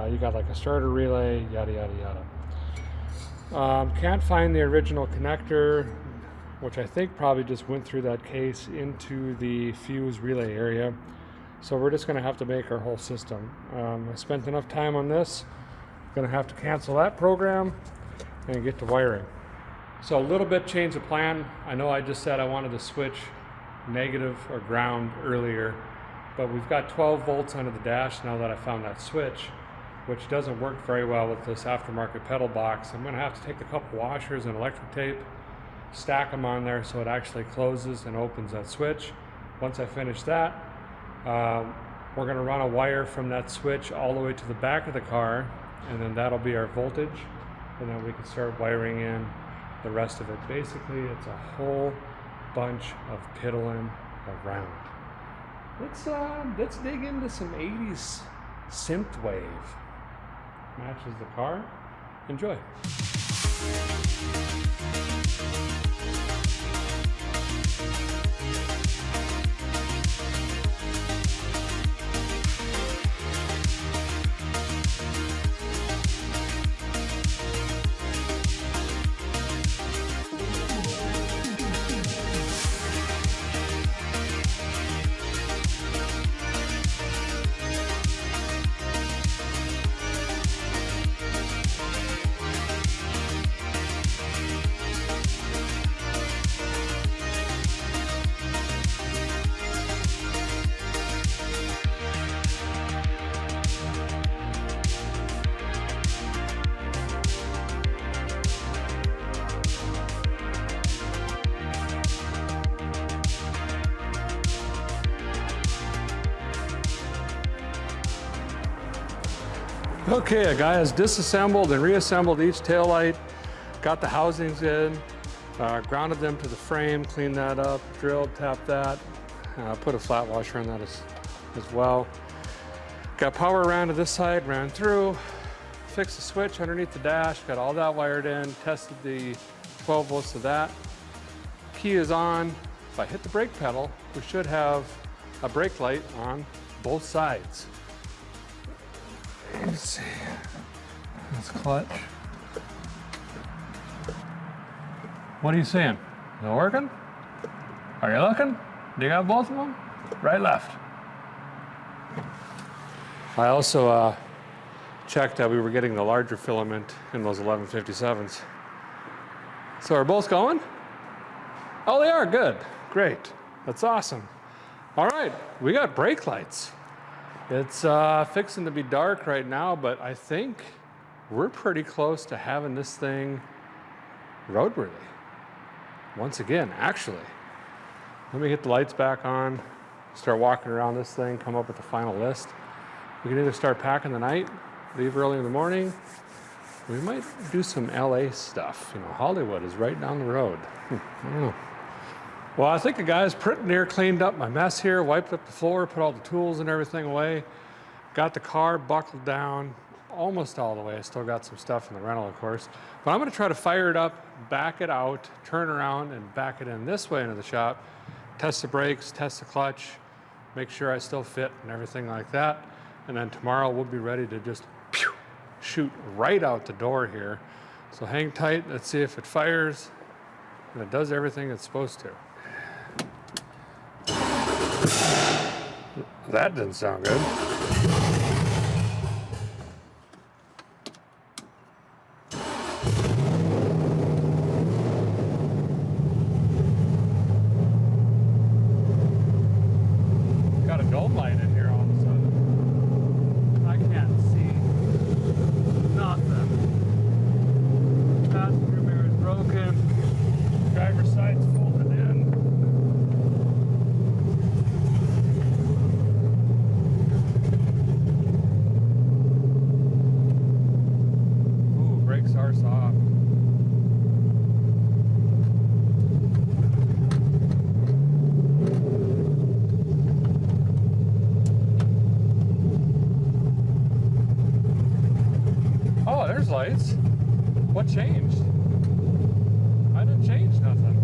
You got like a starter relay, yada yada yada. Can't find the original connector, which I think probably just went through that case into the fuse relay area. So we're just gonna have to make our whole system. I spent enough time on this, gonna have to cancel that program and get to wiring. So a little bit change of plan. I know I just said I wanted to switch negative or ground earlier, but we've got 12 volts under the dash now that I found that switch, which doesn't work very well with this aftermarket pedal box. I'm gonna have to take a couple washers and electric tape, stack them on there so it actually closes and opens that switch. Once I finish that, we're gonna run a wire from that switch all the way to the back of the car, and then that'll be our voltage, and then we can start wiring in the rest of it. Basically, it's a whole bunch of piddling around. Let's dig into some 80s synthwave. Matches the car. Enjoy. Okay, a guy has disassembled and reassembled each taillight, got the housings in, grounded them to the frame, cleaned that up, drilled, tapped that, put a flat washer on that as well. Got power around to this side, ran through, fixed the switch underneath the dash, got all that wired in, tested the 12 volts of that. Key is on. If I hit the brake pedal, we should have a brake light on both sides. Let's see, that's clutch. What are you seeing? Is it working? Are you looking? Do you got both of them? Right, left. I also checked that we were getting the larger filament in those 1157s. So are both going? Oh, they are, good, great, that's awesome. All right, we got brake lights. It's fixing to be dark right now, but I think we're pretty close to having this thing roadworthy. Once again, actually. Let me get the lights back on, start walking around this thing, come up with the final list. We can either start packing the night, leave early in the morning. We might do some LA stuff. You know, Hollywood is right down the road. I don't know. Well, I think the guys pretty near cleaned up my mess here, wiped up the floor, put all the tools and everything away, got the car buckled down almost all the way. I still got some stuff in the rental, of course. But I'm gonna try to fire it up, back it out, turn around and back it in this way into the shop, test the brakes, test the clutch, make sure I still fit and everything like that. And then tomorrow we'll be ready to just shoot right out the door here. So hang tight, let's see if it fires and it does everything it's supposed to. That didn't sound good. Got a dome light in here all of a sudden. I can't see nothing. Passenger mirror is broken. Driver's side's folded in. Brakes are soft. Oh, there's lights. What changed? I didn't change nothing.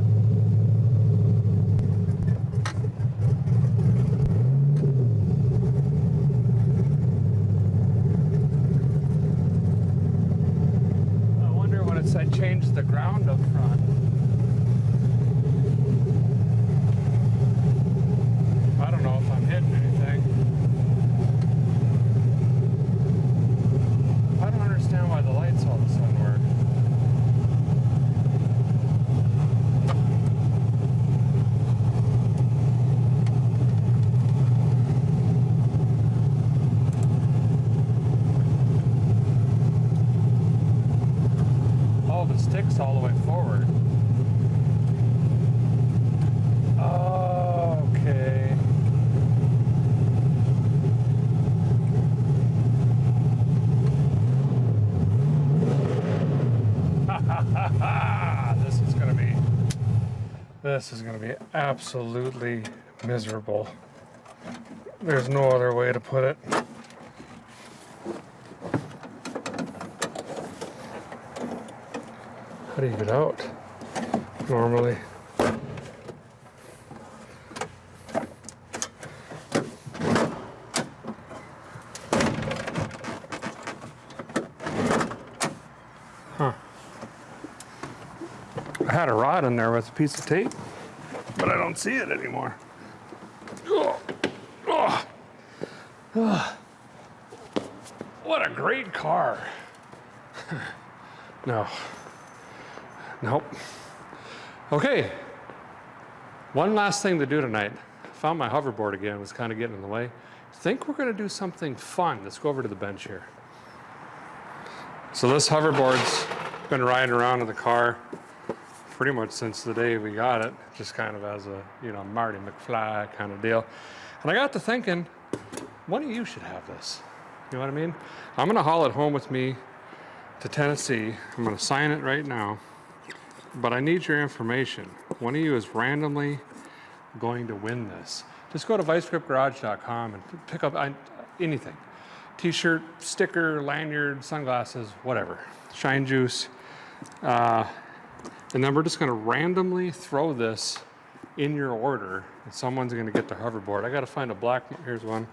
I changed the ground up front. I don't know if I'm hitting anything. I don't understand why the lights all of a sudden work. Sticks all the way forward. Okay. This is gonna be absolutely miserable. There's no other way to put it. How do you get out? Normally. Huh. I had a rod in there with a piece of tape, but I don't see it anymore. Oh. Oh. Oh. What a great car. No. Nope. Okay. One last thing to do tonight. I found my hoverboard again. It was kind of getting in the way. I think we're going to do something fun. Let's go over to the bench here. So this hoverboard's been riding around in the car pretty much since the day we got it, just kind of as a, you know, Marty McFly kind of deal. And I got to thinking, one of you should have this. You know what I mean? I'm gonna haul it home with me to Tennessee. I'm gonna sign it right now, but I need your information. One of you is randomly going to win this. Just go to vicegripgarage.com and pick up anything. T-shirt, sticker, lanyard, sunglasses, whatever. Shine juice. And then we're just gonna randomly throw this in your order, and someone's gonna get the hoverboard. I gotta find a black, here's one.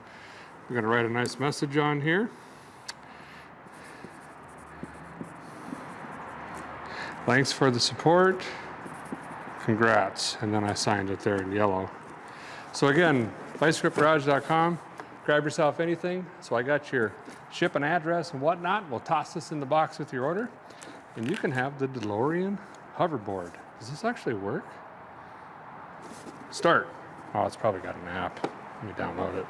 We're gonna write a nice message on here. Thanks for the support. Congrats. And then I signed it there in yellow. So again, vicegripgarage.com. Grab yourself anything. So I got your ship and address and whatnot. We'll toss this in the box with your order, and you can have the DeLorean hoverboard. Does this actually work? Start. Oh, it's probably got an app. Let me download it.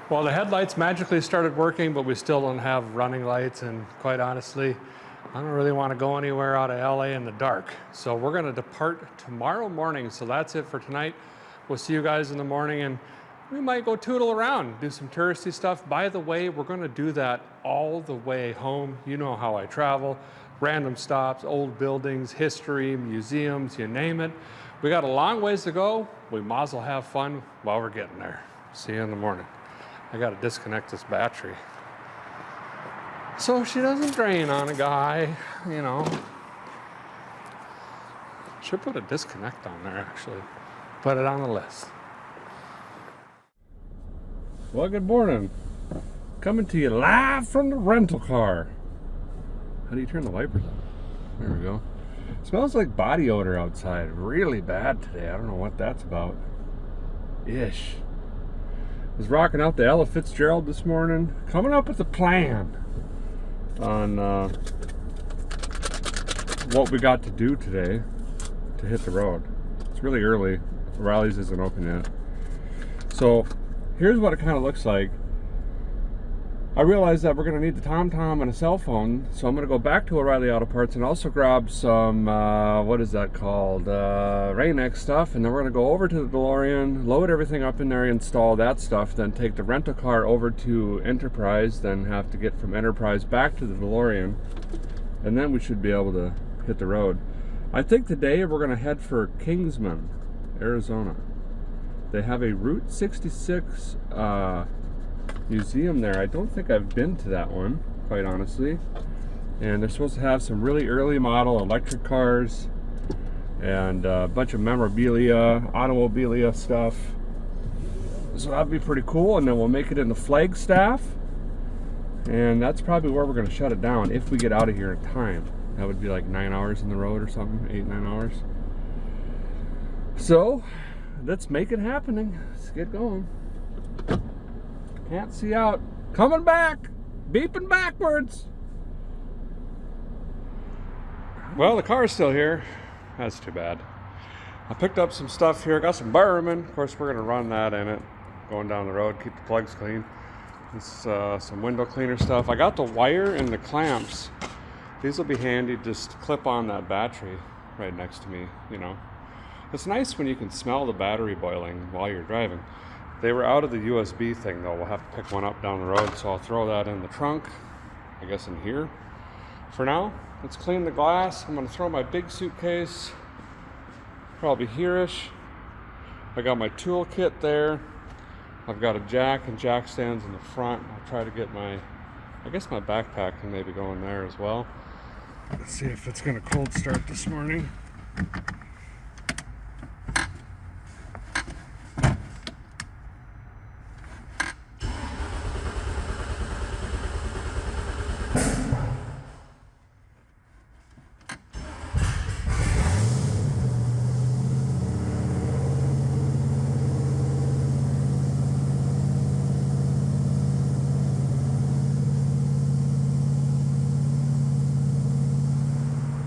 Well, the headlights magically started working, but we still don't have running lights, and quite honestly, I don't really want to go anywhere out of LA in the dark. So we're going to depart tomorrow morning. So that's it for tonight. We'll see you guys in the morning, and we might go tootle around, do some touristy stuff. By the way, we're going to do that all the way home. You know how I travel. Random stops, old buildings, history, museums, you name it. We got a long ways to go. We might as well have fun while we're getting there. See you in the morning. I got to disconnect this battery so she doesn't drain on a guy, you know. Should put a disconnect on there, actually. Put it on the list. Well, good morning. Coming to you live from the rental car. How do you turn the wipers on? There we go. Smells like body odor outside. Really bad today. I don't know what that's about. Ish. Was rocking out the Ella Fitzgerald this morning. Coming up with a plan on what we got to do today to hit the road. It's really early. Riley's isn't open yet. So here's what it kind of looks like. I realized that we're going to need the TomTom and a cell phone, so I'm going to go back to O'Reilly Auto Parts and also grab some, what is that called, Rain-X stuff, and then we're going to go over to the DeLorean, load everything up in there, install that stuff, then take the rental car over to Enterprise, then have to get from Enterprise back to the DeLorean, and then we should be able to hit the road. I think today we're going to head for Kingsman, Arizona. They have a Route 66 museum there. I don't think I've been to that one, quite honestly. And they're supposed to have some really early model electric cars and a bunch of memorabilia, automobilia stuff. So that'd be pretty cool. And then we'll make it into Flagstaff. And that's probably where we're going to shut it down if we get out of here in time. That would be like 9 hours in the road or something, 8-9 hours. So let's make it happening. Let's get going. Can't see out. Coming back. Beeping backwards. Well, the car's still here. That's too bad. I picked up some stuff here. Got some Barman. Of course, we're going to run that in it. Going down the road. Keep the plugs clean. It's some window cleaner stuff. I got the wire and the clamps. These will be handy. Just clip on that battery right next to me, you know. It's nice when you can smell the battery boiling while you're driving. They were out of the USB thing though. We'll have to pick one up down the road, so I'll throw that in the trunk, I guess in here. For now, let's clean the glass. I'm gonna throw my big suitcase, probably here-ish. I got my tool kit there. I've got a jack and jack stands in the front. I'll try to get my, I guess my backpack can maybe go in there as well. Let's see if it's gonna cold start this morning.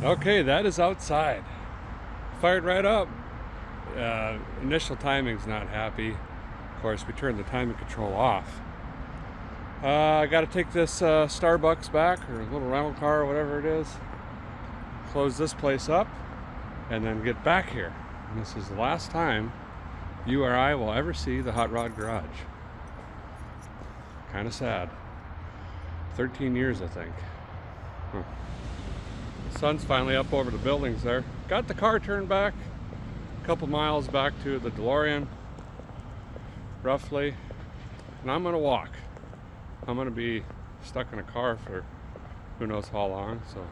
Okay, that is outside. Fired right up. Initial timing's not happy. Of course, we turned the timing control off. I got to take this Starbucks back, or little rental car, or whatever it is. Close this place up, and then get back here. And this is the last time you or I will ever see the Hot Rod Garage. Kind of sad. 13 years, I think. Huh. The sun's finally up over the buildings there. Got the car turned back a couple miles back to the DeLorean, roughly, and I'm gonna walk. I'm gonna be stuck in a car for who knows how long, so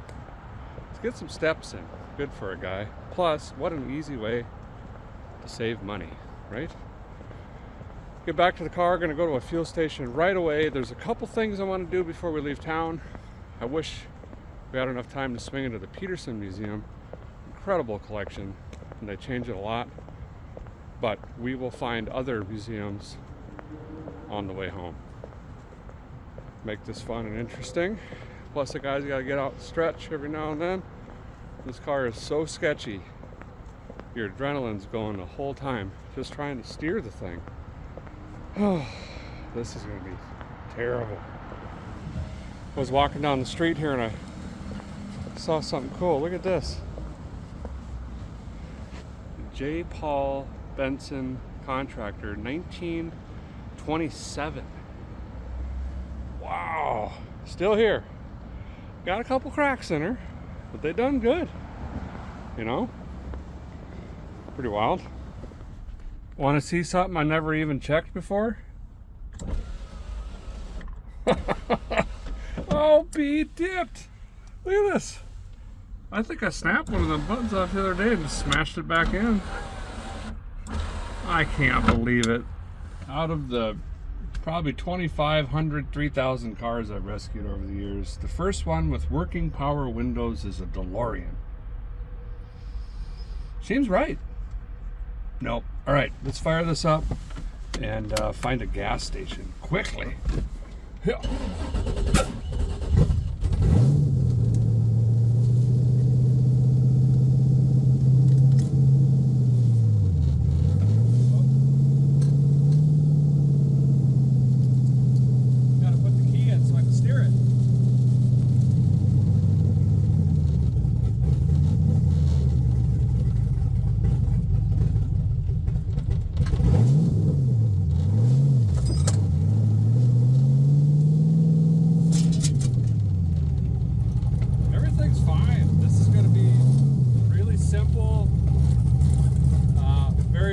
let's get some steps in. Good for a guy. Plus, what an easy way to save money, right? Get back to the car, gonna go to a fuel station right away. There's a couple things I want to do before we leave town. I wish we had enough time to swing into the Peterson Museum. Incredible collection, and they change it a lot. But we will find other museums on the way home. Make this fun and interesting. Plus the guys gotta get out and stretch every now and then. This car is so sketchy. Your adrenaline's going the whole time just trying to steer the thing. Oh, this is gonna be terrible. I was walking down the street here and I saw something cool. Look at this. J. Paul Benson Contractor, 1927. Wow, still here. Got a couple cracks in her, but they done good. You know, pretty wild. Want to see something I never even checked before? Oh, be dipped. Look at this. I think I snapped one of them buttons off the other day and just smashed it back in. I can't believe it. Out of the probably 2,500, 3,000 cars I've rescued over the years, the first one with working power windows is a DeLorean. Seems right. Nope. All right, let's fire this up and find a gas station quickly. Yeah.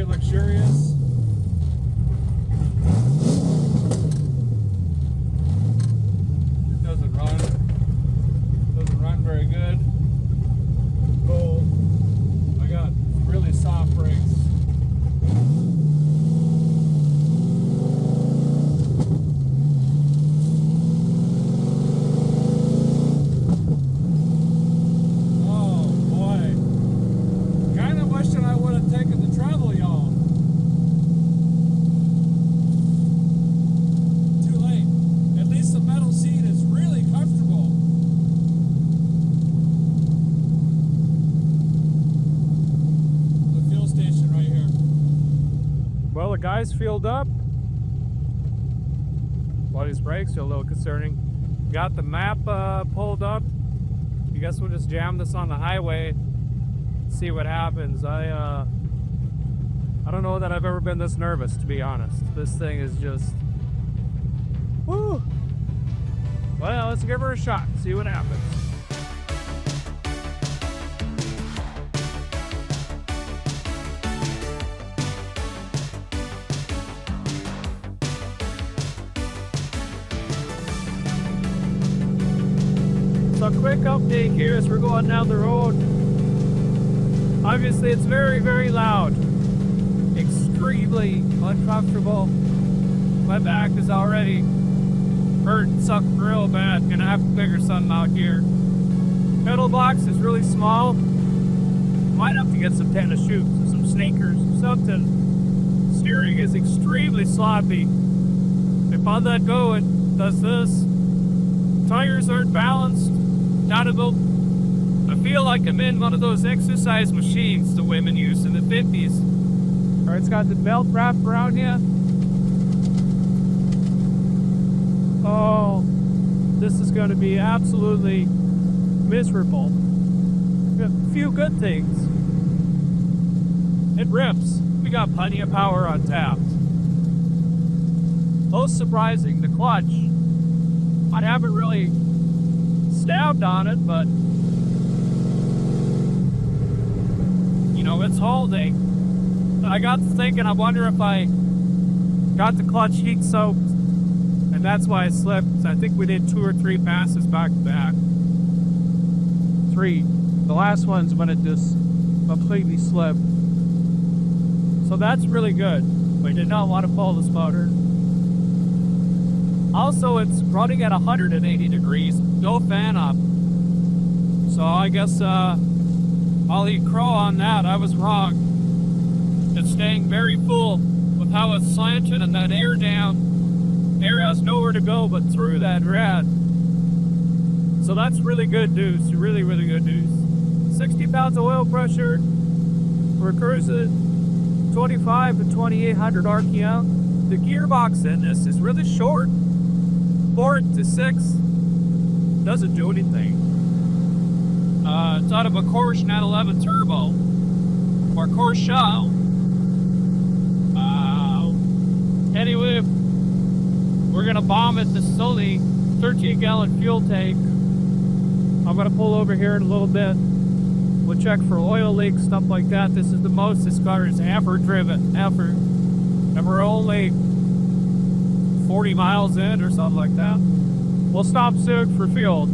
Luxurious. It doesn't run very good. Oh, I got really soft brakes. Oh boy, kind of wishing I would have taken the travel, y'all. The metal seat is really comfortable. The fuel station right here. Well, the guy's fueled up. Well, these brakes are a little concerning. Got the map pulled up. I guess we'll just jam this on the highway, see what happens. I don't know that I've ever been this nervous, to be honest. This thing is just, woo! Well, let's give her a shot, see what happens. So a quick update here as we're going down the road. Obviously it's very, very loud. Extremely uncomfortable. My back is already hurt and sucked real bad. Gonna have to figure something out here. Pedal box is really small. Might have to get some tennis shoes or some sneakers or something. Steering is extremely sloppy. If I let go, it does this. Tires aren't balanced. Not about. I feel like I'm in one of those exercise machines the women used in the 50s. Or it's got the belt wrapped around you. Oh, this is going to be absolutely miserable. A few good things. It rips. We got plenty of power on tap. Most surprising, the clutch. I haven't really stabbed on it, but you know, it's holding. I got to thinking, I wonder if I got the clutch heat soaked, and that's why I slipped. I think we did 2 or 3 passes back to back. 3. The last one's when it just completely slipped. So that's really good. We did not want to pull this motor. Also, it's running at 180 degrees, no fan up. So I guess I'll eat crow on that. I was wrong. It's staying very full with how it's slanted and that air down. Air has nowhere to go but through that rad. So that's really good news, really, really good news. 60 pounds of oil pressure. We're cruising 25 to 2800 RPM. The gearbox in this is really short. 4 to 6. Doesn't do anything. It's out of a Porsche 911 Turbo. Or Porsche. Anyway, we're gonna bomb it. This is only 13-gallon fuel tank. I'm gonna pull over here in a little bit. We'll check for oil leaks, stuff like that. This is the most this car has ever driven, ever. And we're only 40 miles in or something like that. We'll stop soon for fuel.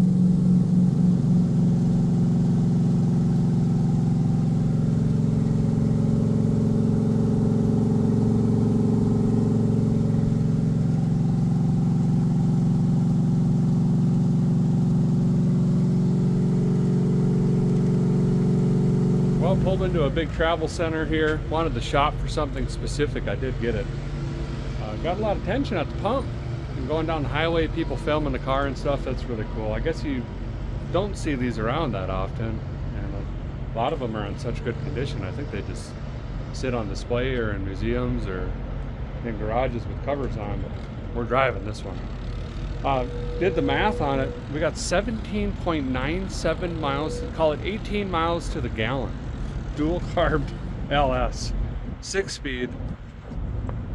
Well, pulled into a big travel center here. Wanted to shop for something specific. I did get it. Got a lot of attention at the pump. And going down the highway, people filming the car and stuff. That's really cool. I guess you don't see these around that often. And a lot of them are in such good condition. I think they just sit on display or in museums or in garages with covers on. But we're driving this one. Did the math on it. We got 17.97 miles. Call it 18 miles to the gallon. Dual Carb LS, 6-speed,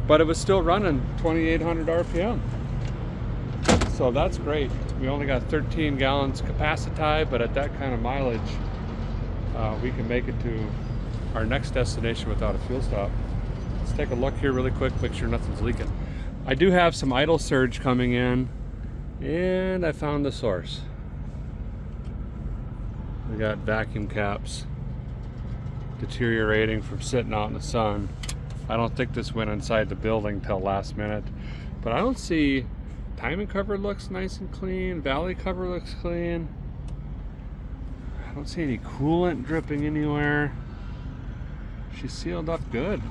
but it was still running 2,800 RPM. So that's great. We only got 13 gallons capacity, but at that kind of mileage, we can make it to our next destination without a fuel stop. Let's take a look here really quick, make sure nothing's leaking. I do have some idle surge coming in, and I found the source. We got vacuum caps deteriorating from sitting out in the sun. I don't think this went inside the building till last minute, but I don't see. Timing cover looks nice and clean. Valley cover looks clean. I don't see any coolant dripping anywhere. She's sealed up good.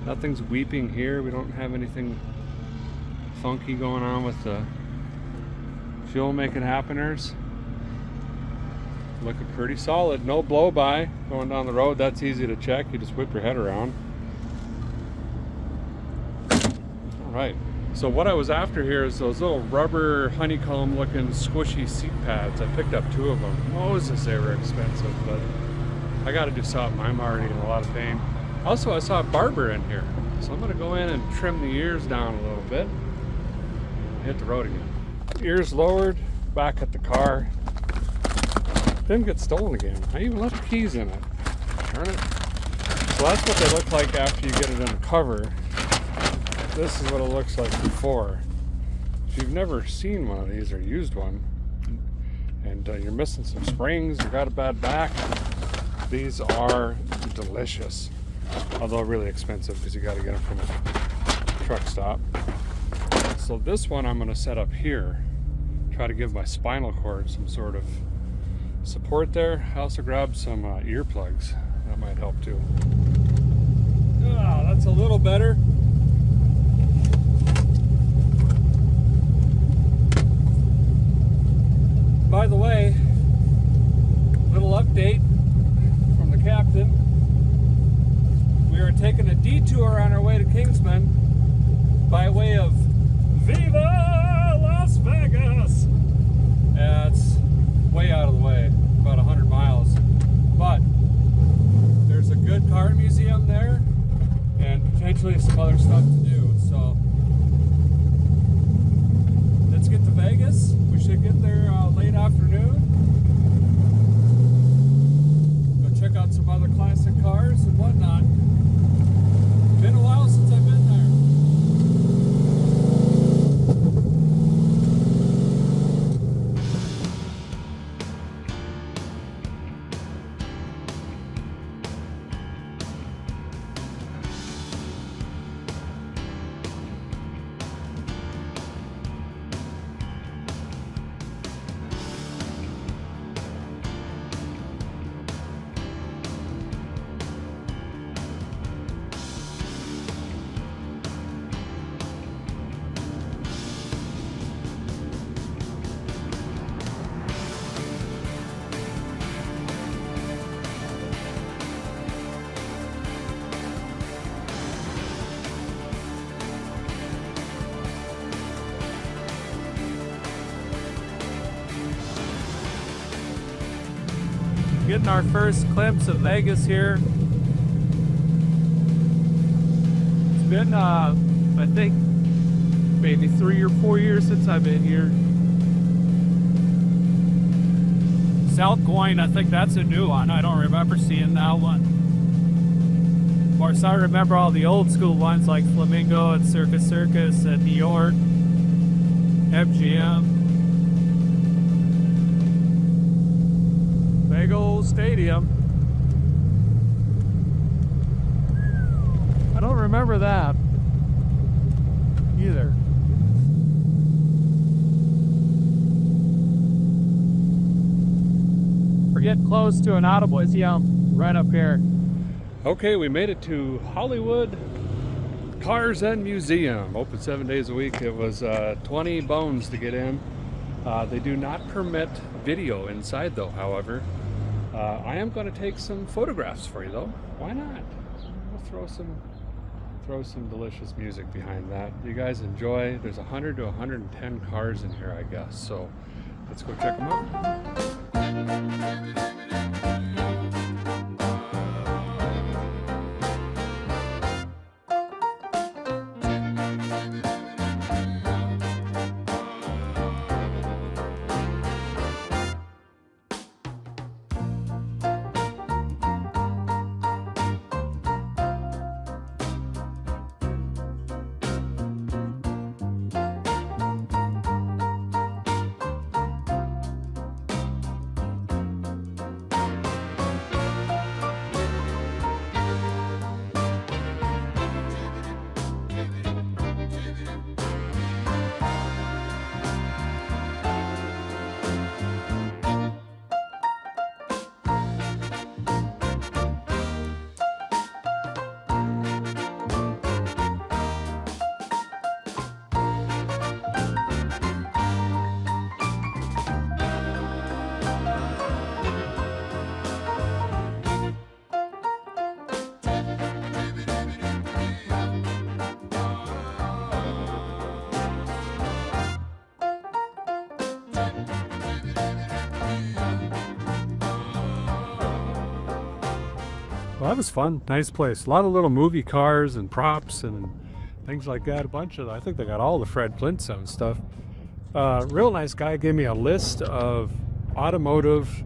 Nothing's weeping here. We don't have anything funky going on with the fuel making happeners. Looking pretty solid. No blow by going down the road. That's easy to check. You just whip your head around. All right. So what I was after here is those little rubber honeycomb looking squishy seat pads. I picked up 2 of them. Moses, they were expensive, but I got to do something. I'm already in a lot of pain. Also, I saw a barber in here, so I'm going to go in and trim the ears down a little bit. Hit the road again. Ears lowered, back at the car. Didn't get stolen again. I even left the keys in it. Darn it. So that's what they look like after you get it in the cover. This is what it looks like before. If you've never seen one of these or used one, and you're missing some springs or got a bad back, these are delicious. Although really expensive because you got to get them from a truck stop. So this one I'm going to set up here. Try to give my spinal cord some sort of support there. I also grabbed some earplugs. That might help too. Ah, that's a little better. By the way, little update from the captain. We are taking a detour on our way to Kingsman by way of Viva Las Vegas. It's way out of the way, about 100 miles. But there's a good car museum there and potentially some other stuff to do. So let's get to Vegas. Getting our first glimpse of Vegas here. It's been, I think, maybe 3 or 4 years since I've been here. South Coin, I think that's a new one. I don't remember seeing that one. Of course, I remember all the old school ones like Flamingo and Circus Circus and New York, MGM. Big old stadium. I don't remember that either. We're getting close to an automobile right up here. Okay, we made it to Hollywood Cars and Museum. Open 7 days a week. It was 20 bones to get in. They do not permit video inside though, however. I am going to take some photographs for you though. Why not? We'll throw some delicious music behind that. You guys enjoy. There's 100 to 110 cars in here, I guess. So let's go check them out. Well, that was fun. Nice place. A lot of little movie cars and props and things like that. A bunch of, I think they got all the Fred Flintstone stuff. Real nice guy gave me a list of automotive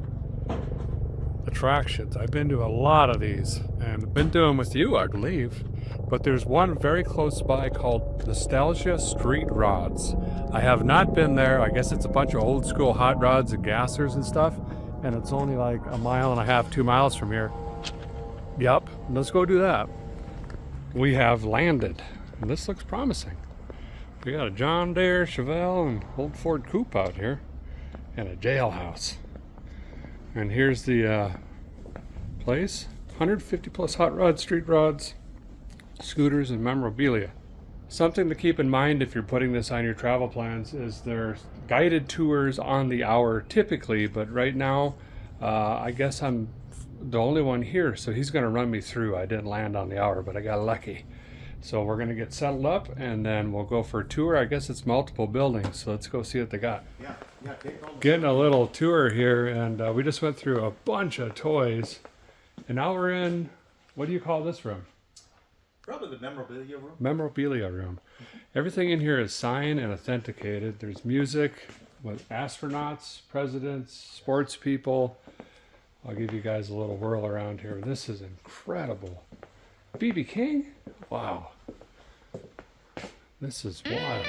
attractions. I've been to a lot of these and been to them with you, I believe. But there's one very close by called Nostalgia Street Rods. I have not been there. I guess it's a bunch of old school hot rods and gassers and stuff. And it's only like 1.5 miles, 2 miles from here. Yep, let's go do that. We have landed, and this looks promising. We got a John Deere, Chevelle, and old Ford Coupe out here, and a jailhouse. And here's the place. 150 plus hot rods, street rods, scooters, and memorabilia. Something to keep in mind if you're putting this on your travel plans is there's guided tours on the hour typically, but right now I guess I'm the only one here, so he's going to run me through. I didn't land on the hour, but I got lucky. So we're going to get settled up and then we'll go for a tour. I guess it's multiple buildings, so let's go see what they got. Yeah, getting a little tour here, and we just went through a bunch of toys, and now we're in, what do you call this room? Probably the memorabilia room. Memorabilia room. Everything in here is signed and authenticated. There's music with astronauts, presidents, sports people. I'll give you guys a little whirl around here. This is incredible. B.B. King? Wow. This is wild.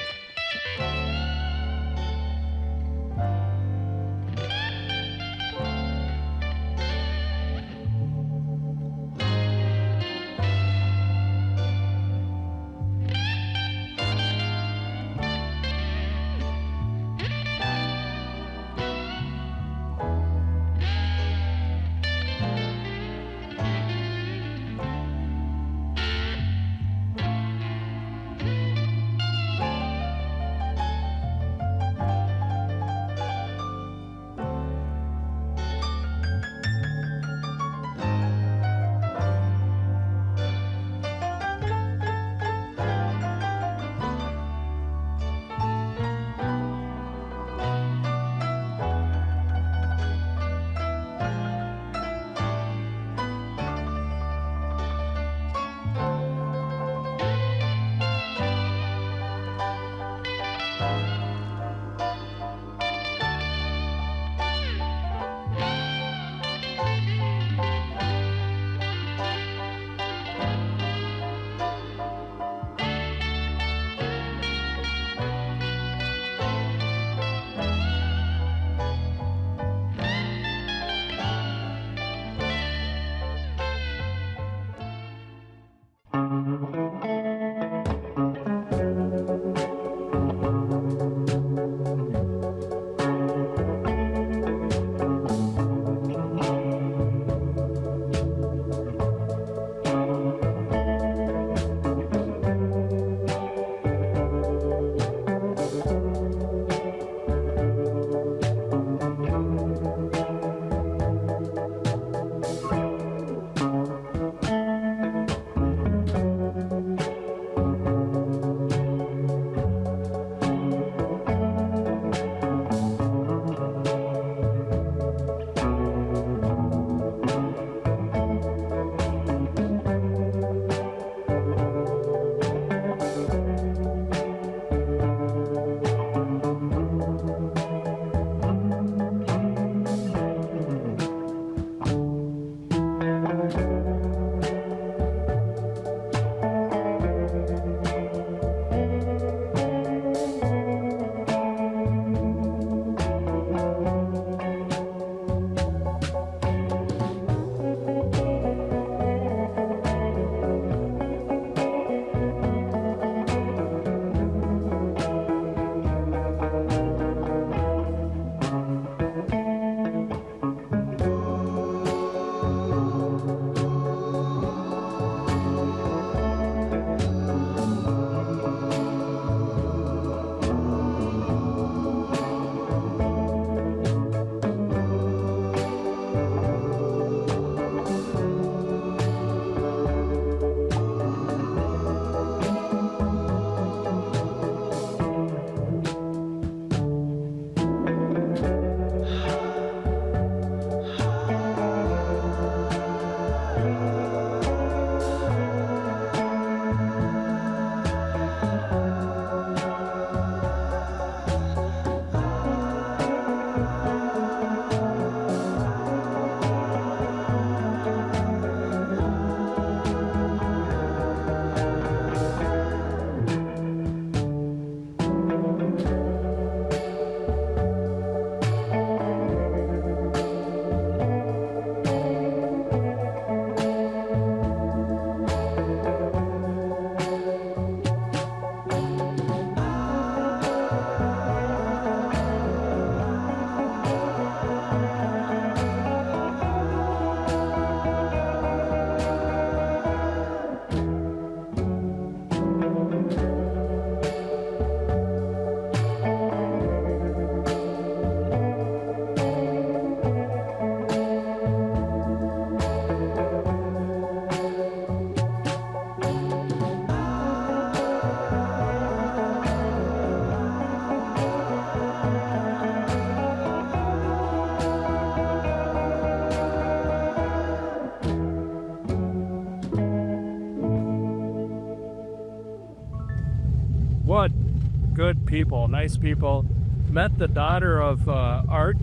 good people, nice people. Met the daughter of Art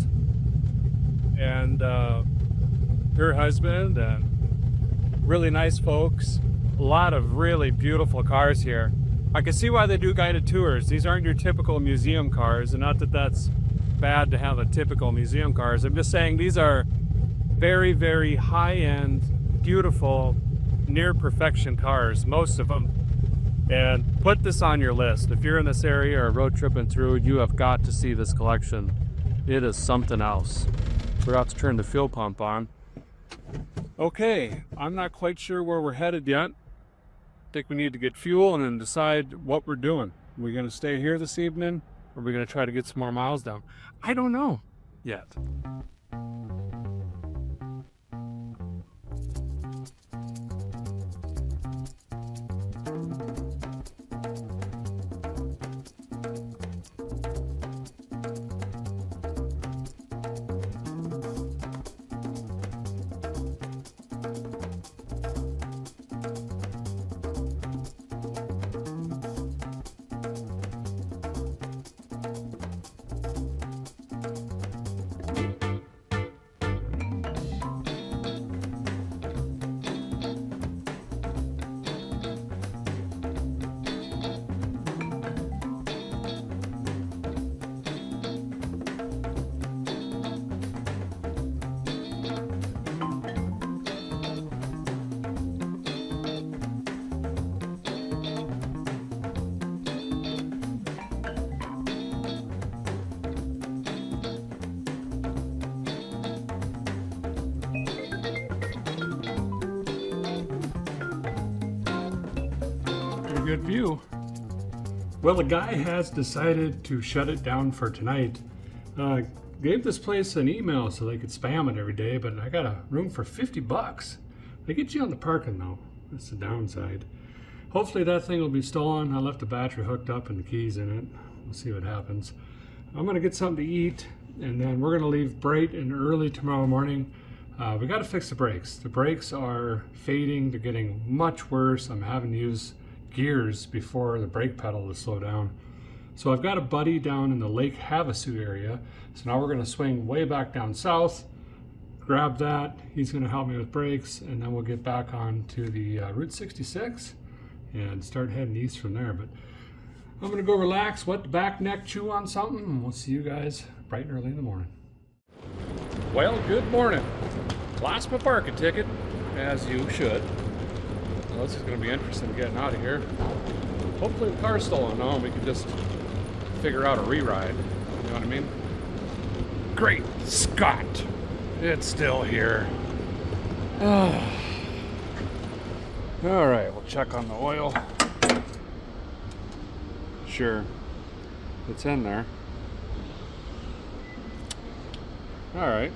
and her husband, and really nice folks. A lot of really beautiful cars here. I can see why they do guided tours. These aren't your typical museum cars, and not that that's bad to have a typical museum cars. I'm just saying these are very, very high-end, beautiful, near perfection cars, most of them. And put this on your list. If you're in this area or road tripping through, you have got to see this collection. It is something else. We're about to turn the fuel pump on. Okay, I'm not quite sure where we're headed yet. I think we need to get fuel and then decide what we're doing. Are we going to stay here this evening, or are we going to try to get some more miles down? I don't know yet. Good view. Well, the guy has decided to shut it down for tonight. Gave this place an email so they could spam it every day, but I got a room for $50. They get you on the parking though. That's the downside. Hopefully that thing will be stolen. I left the battery hooked up and the keys in it. We'll see what happens. I'm gonna get something to eat, and then we're gonna leave bright and early tomorrow morning. We got to fix the brakes. The brakes are fading. They're getting much worse. I'm having to use gears before the brake pedal to slow down. So I've got a buddy down in the Lake Havasu area. So now we're going to swing way back down south, grab that. He's going to help me with brakes, and then we'll get back on to the Route 66 and start heading east from there. But I'm going to go relax, wet the back neck, chew on something, and we'll see you guys bright and early in the morning. Well, good morning. Lost my parking ticket, as you should. Well, this is going to be interesting getting out of here. Hopefully the car's stolen now and we can just figure out a re-ride. You know what I mean? Great Scott! It's still here. Alright, we'll check on the oil. Sure, it's in there. Alright,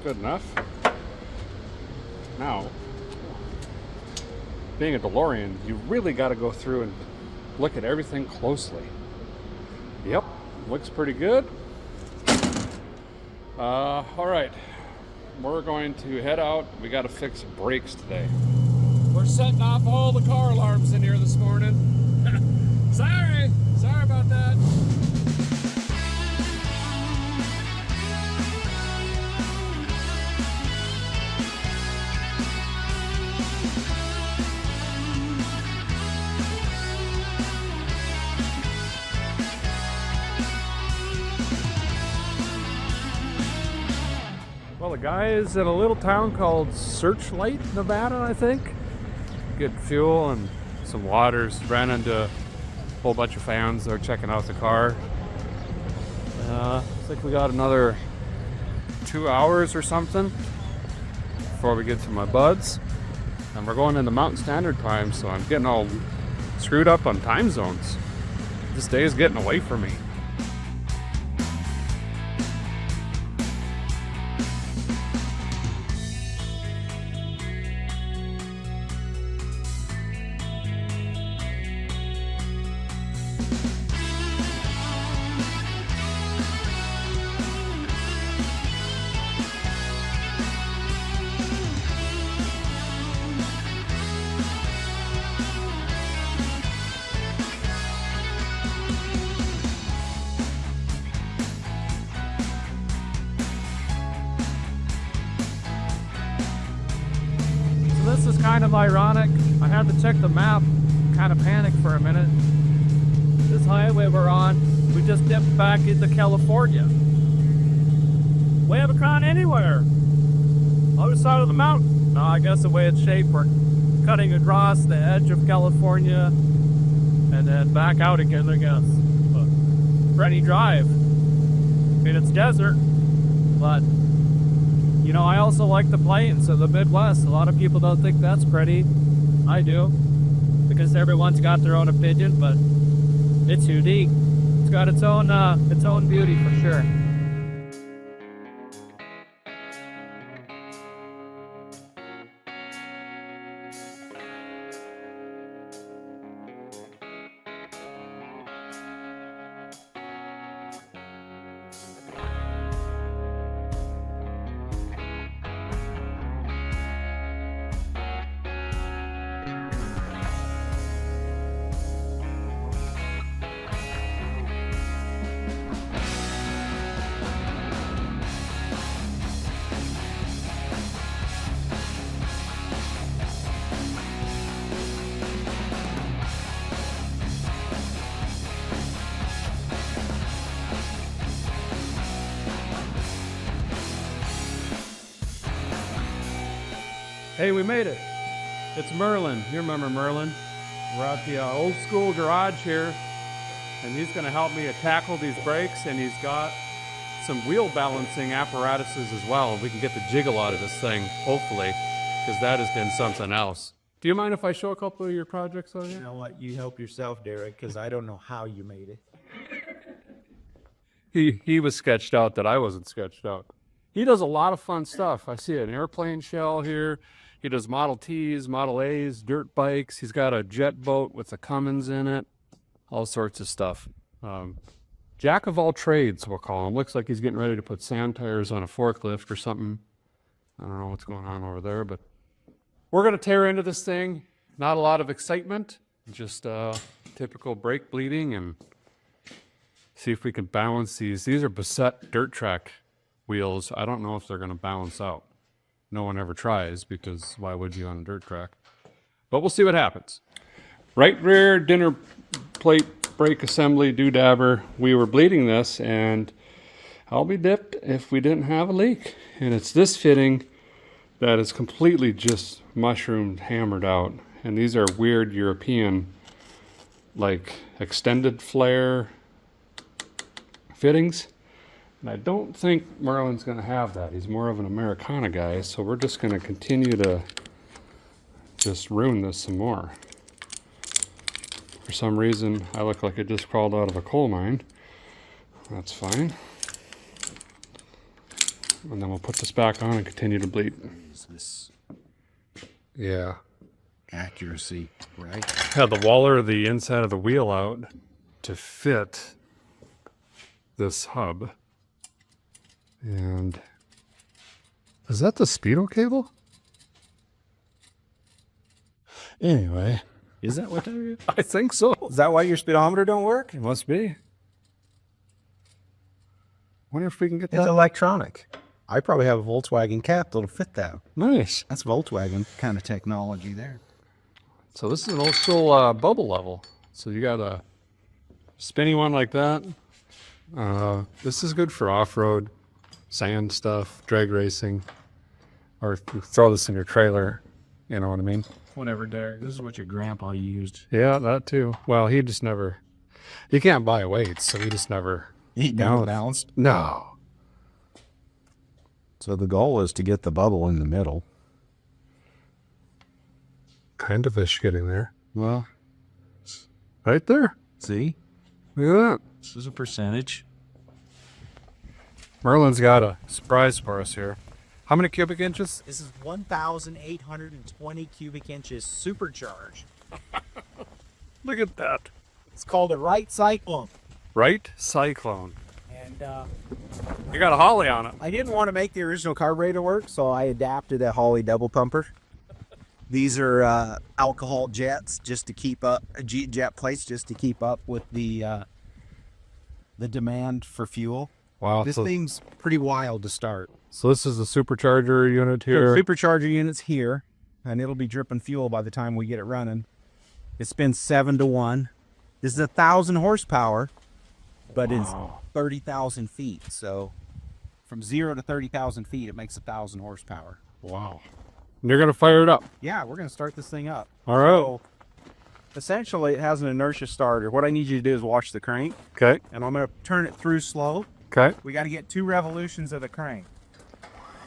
good enough. Now, being a DeLorean, you really got to go through and look at everything closely. Yep, looks pretty good. All right, we're going to head out. We got to fix brakes today. We're setting off all the car alarms in here this morning. Sorry about that. Well, the guy is in a little town called Searchlight, Nevada, I think. Get fuel and some waters. Ran into a whole bunch of fans that are checking out the car. Looks like we got another 2 hours or something before we get to my buds. And we're going into Mountain Standard Time, so I'm getting all screwed up on time zones. This day is getting away from me. this is kind of ironic. I had to check the map, kind of panicked for a minute. This highway we're on, we just dipped back into California. We haven't gone anywhere. Other side of the mountain. No, I guess the way it's shaped, we're cutting across the edge of California and then back out again, I guess. But Freddy Drive. I mean, it's desert, but you know, I also like the plains of the Midwest. A lot of people don't think that's pretty. I do, because everyone's got their own opinion, but it's unique. It's got its own beauty for sure. Hey, we made it. It's Merlin. You remember Merlin? We're at the old school garage here, and he's going to help me tackle these brakes, and he's got some wheel balancing apparatuses as well. We can get the jiggle out of this thing, hopefully, because that has been something else. Do you mind if I show a couple of your projects on You here? know what? You help yourself, Derek, because I don't know how you made it. He was sketched out that I wasn't sketched out. He does a lot of fun stuff. I see an airplane shell here. He does Model Ts, Model As, dirt bikes. He's got a jet boat with a Cummins in it. All sorts of stuff. Jack of all trades, we'll call him. Looks like he's getting ready to put sand tires on a forklift or something. I don't know what's going on over there, but we're going to tear into this thing. Not a lot of excitement, just typical brake bleeding, and see if we can balance these. These are Bassett dirt track wheels. I don't know if they're going to balance out. No one ever tries, because why would you on a dirt track? But we'll see what happens. Right rear dinner plate brake assembly doodabber. We were bleeding this, and I'll be dipped if we didn't have a leak. And it's this fitting that is completely just mushroomed, hammered out. And these are weird European, like extended flare fittings. And I don't think Merlin's going to have that. He's more of an Americana guy, so we're just going to continue to just ruin this some more. For some reason, I look like I just crawled out of a coal mine. That's fine. And then we'll put this back on and continue to bleed. Is this Yeah. accuracy, right? Had the waller the inside of the wheel out to fit this hub. And is that the Speedo cable? Anyway, Is that what that is? I think so. Is that why your speedometer don't work? It must be. Wonder if we can get It's that. electronic. I probably have a Volkswagen cap that'll fit that. Nice. That's Volkswagen kind of technology there. So this is an old school bubble level. So you got a spinny one like that. This is good for off-road, sand stuff, drag racing, or if you throw this in your trailer, you know what I mean? Whatever, Derek. This is what your grandpa used. Yeah, that too. Well, he just never, you can't buy weights, so he just never, He never balanced. no. So the goal is to get the bubble in the middle. Kind of ish getting there. Well, Right there. see? Look at that. This is a percentage. Merlin's got a surprise for us here. How many cubic inches? This is 1,820 cubic inches supercharged. Look at that. It's called a right cyclone. Right cyclone. And You got a Holly on it. I didn't want to make the original carburetor work, so I adapted a Holley double pumper. These are alcohol jets just to keep up, jet plates just to keep up with the demand for fuel. Wow. This thing's pretty wild to start. So this is the supercharger unit here. Supercharger units here, and it'll be dripping fuel by the time we get it running. It spins 7 to 1. This is 1,000 horsepower, but it's 30,000 feet. So from 0 to 30,000 feet, it makes 1,000 horsepower. Wow. And you're going to fire it up. Yeah, we're going to start this thing up. All right. So, essentially, it has an inertia starter. What I need you to do is watch the crank, Okay. and I'm going to turn it through slow. Okay. We got to get 2 revolutions of the crank.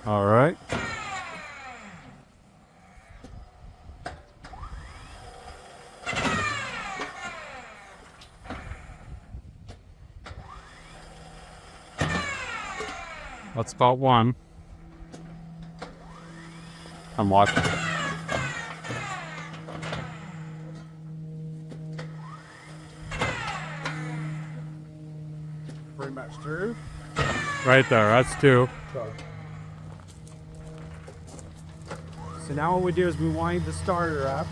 All right. That's about 1. I'm watching. Pretty much through. Right there. That's 2. So now what we do is we wind the starter up.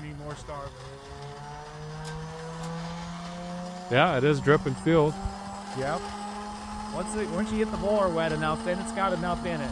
Need more starter. Yeah, it is dripping fuel. Yep. Once you get the blower wet enough, then it's got enough in it.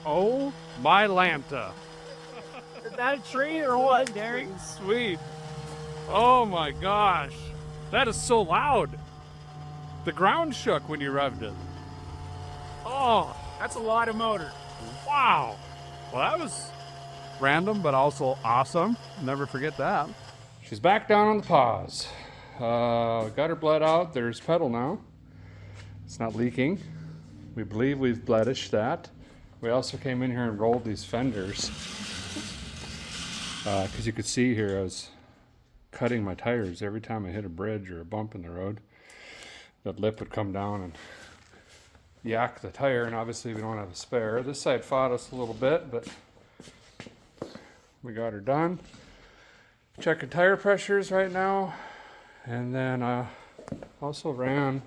Oh, my Lanta. Is that a tree or what, Derek? Sweet. Oh my gosh. That is so loud. The ground shook when you revved it. Oh, That's a lot of motor. wow. Well, that was random, but also awesome. Never forget that. She's back down on the pause. Got her bled out. There's pedal now. It's not leaking. We believe we've bledished that. We also came in here and rolled these fenders. Because you could see here I was cutting my tires every time I hit a bridge or a bump in the road. That lip would come down and yak the tire, and obviously we don't have a spare. This side fought us a little bit, but we got her done. Checking tire pressures right now, and then also ran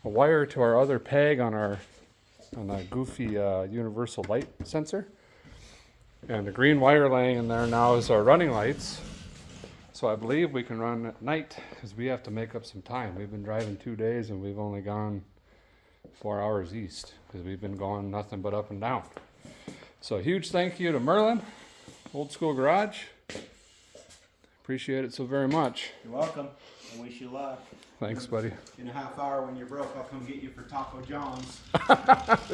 a wire to our other peg on the goofy universal light sensor. And the green wire laying in there now is our running lights. So I believe we can run at night because we have to make up some time. We've been driving 2 days and we've only gone 4 hours east because we've been going nothing but up and down. So a huge thank you to Merlin, Old School Garage. Appreciate it so very much. You're welcome. I wish you luck. Thanks, buddy. In a half hour when you're broke, I'll come get you for Taco John's.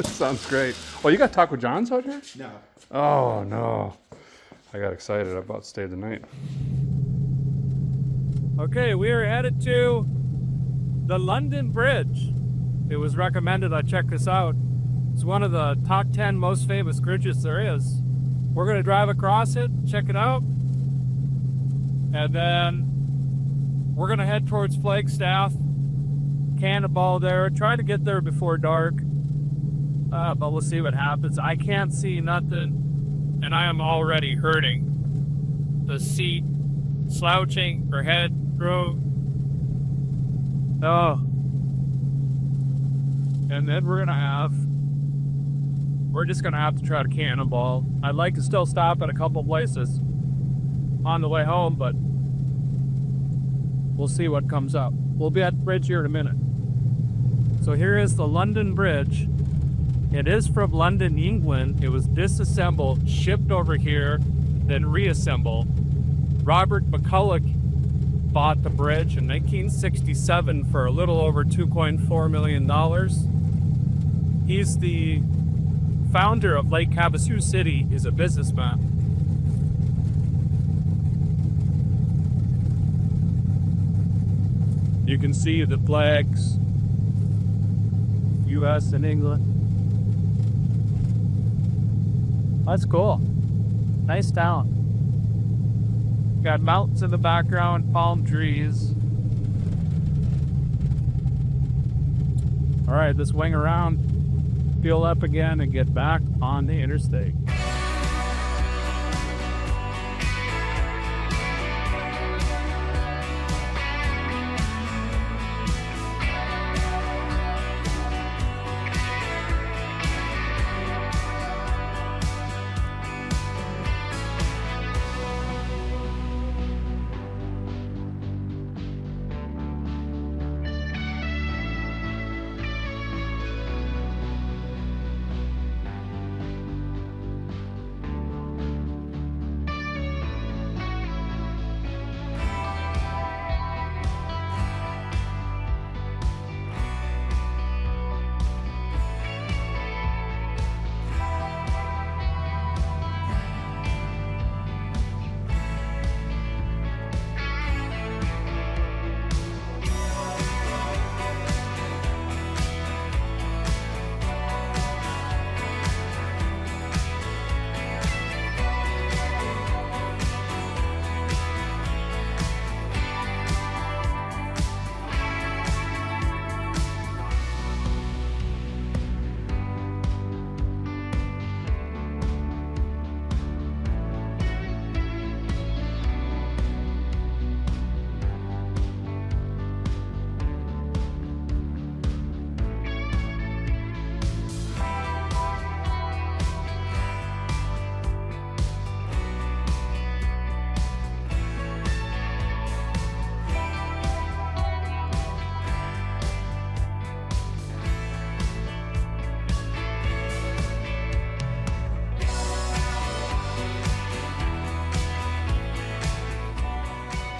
Sounds great. Oh, you got Taco John's out here? No. Oh, no. I got excited. I about stayed the night. Okay, we are headed to the London Bridge. It was recommended I check this out. It's one of the top 10 most famous bridges there is. We're going to drive across it, check it out, and then we're going to head towards Flagstaff, Cannonball there, try to get there before dark, but we'll see what happens. I can't see nothing, and I am already hurting. The seat, slouching, her head, throat. Oh. And then we're just gonna have to try to cannonball. I'd like to still stop at a couple places on the way home, but we'll see what comes up. We'll be at the bridge here in a minute. So here is the London Bridge. It is from London, England. It was disassembled, shipped over here, then reassembled. Robert McCulloch bought the bridge in 1967 for a little over $2.4 million. He's the founder of Lake Havasu City. He's a businessman. You can see the flags, U.S. and England. That's cool. Nice town. Got mountains in the background, palm trees. All right, let's wing around, fuel up again, and get back on the interstate.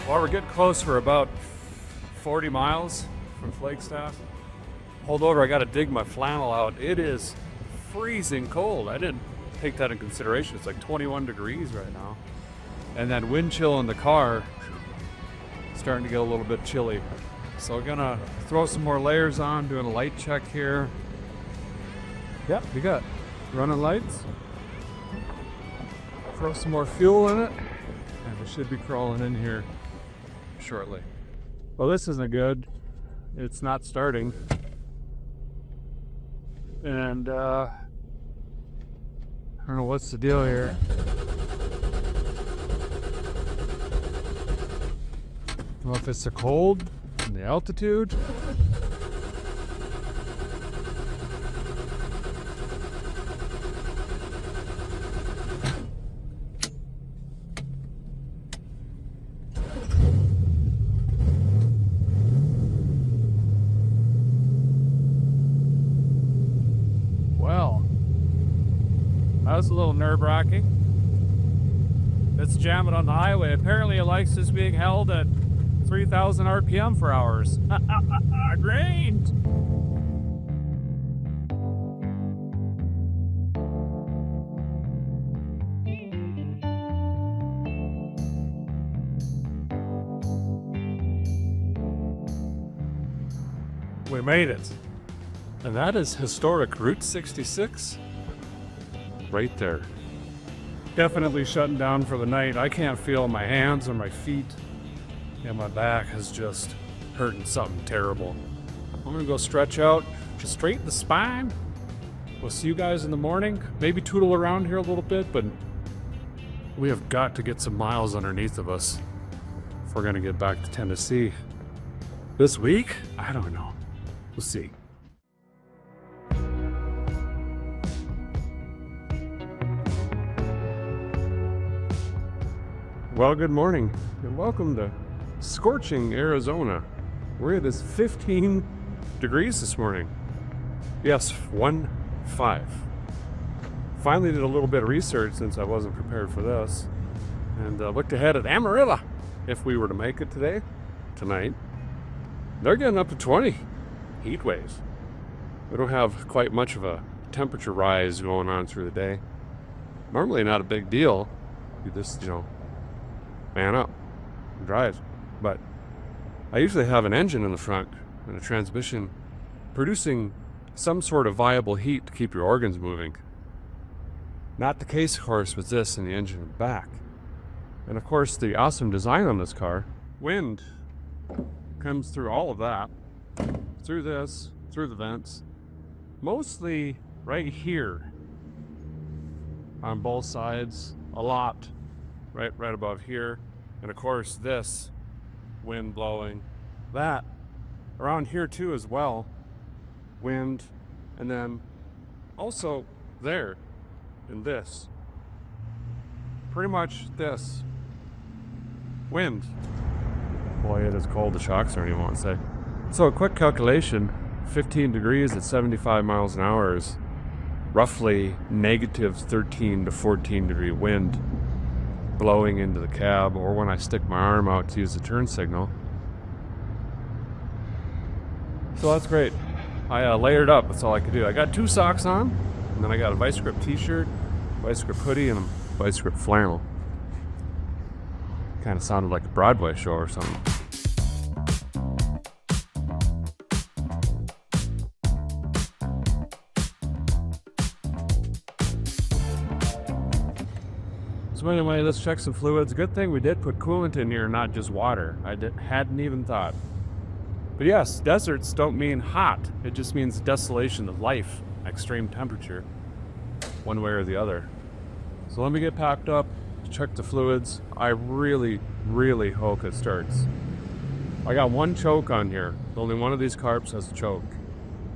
Well, we're getting close. We're about 40 miles from Flagstaff. Hold over, I gotta dig my flannel out. It is freezing cold. I didn't take that in consideration. It's like 21 degrees right now. And then wind chill in the car, starting to get a little bit chilly. So we're gonna throw some more layers on, doing a light check here. Yep, we got running lights. Throw some more fuel in it, and we should be crawling in here shortly. Well, this isn't good. It's not starting. And I don't know what's the deal here. I don't know if it's the cold and the altitude. That was a little nerve-wracking. It's jamming on the highway. Apparently it likes this being held at 3,000 RPM for hours. Great! We made it. And that is historic Route 66. Right there. Definitely shutting down for the night. I can't feel my hands or my feet, and my back is just hurting something terrible. I'm gonna go stretch out, just straighten the spine. We'll see you guys in the morning. Maybe tootle around here a little bit, but we have got to get some miles underneath of us if we're gonna get back to Tennessee. This week? I don't know. We'll see. Well, good morning and welcome to scorching Arizona, where it is 15 degrees this morning. Yes, 1-5. Finally did a little bit of research since I wasn't prepared for this, and looked ahead at Amarillo. if we were to make it tonight, they're getting up to 20 heat waves. We don't have quite much of a temperature rise going on through the day. Normally not a big deal. You just, man up and drive. But I usually have an engine in the front and a transmission producing some sort of viable heat to keep your organs moving. Not the case, of course, with this and the engine in the back. And of course, the awesome design on this car, wind comes through all of that, through this, through the vents, mostly right here on both sides, a lot right above here, and of course this wind blowing, that around here too as well, wind, and then also there in this, pretty much this wind. Boy, it is cold. The shocks aren't even want to say. So a quick calculation, 15 degrees at 75 miles an hour is roughly negative 13 to 14 degree wind blowing into the cab, or when I stick my arm out to use the turn signal. So that's great. I layered up, that's all I could do. I got 2 socks on, and then I got a vice grip t-shirt, vice grip hoodie, and a vice grip flannel. Kind of sounded like a Broadway show or something. So anyway, let's check some fluids. Good thing we did put coolant in here, not just water. Hadn't even thought. But yes, deserts don't mean hot. It just means desolation of life, extreme temperature, one way or the other. So let me get packed up, check the fluids. I really, really hope it starts. I got 1 choke on here. Only one of these carbs has a choke.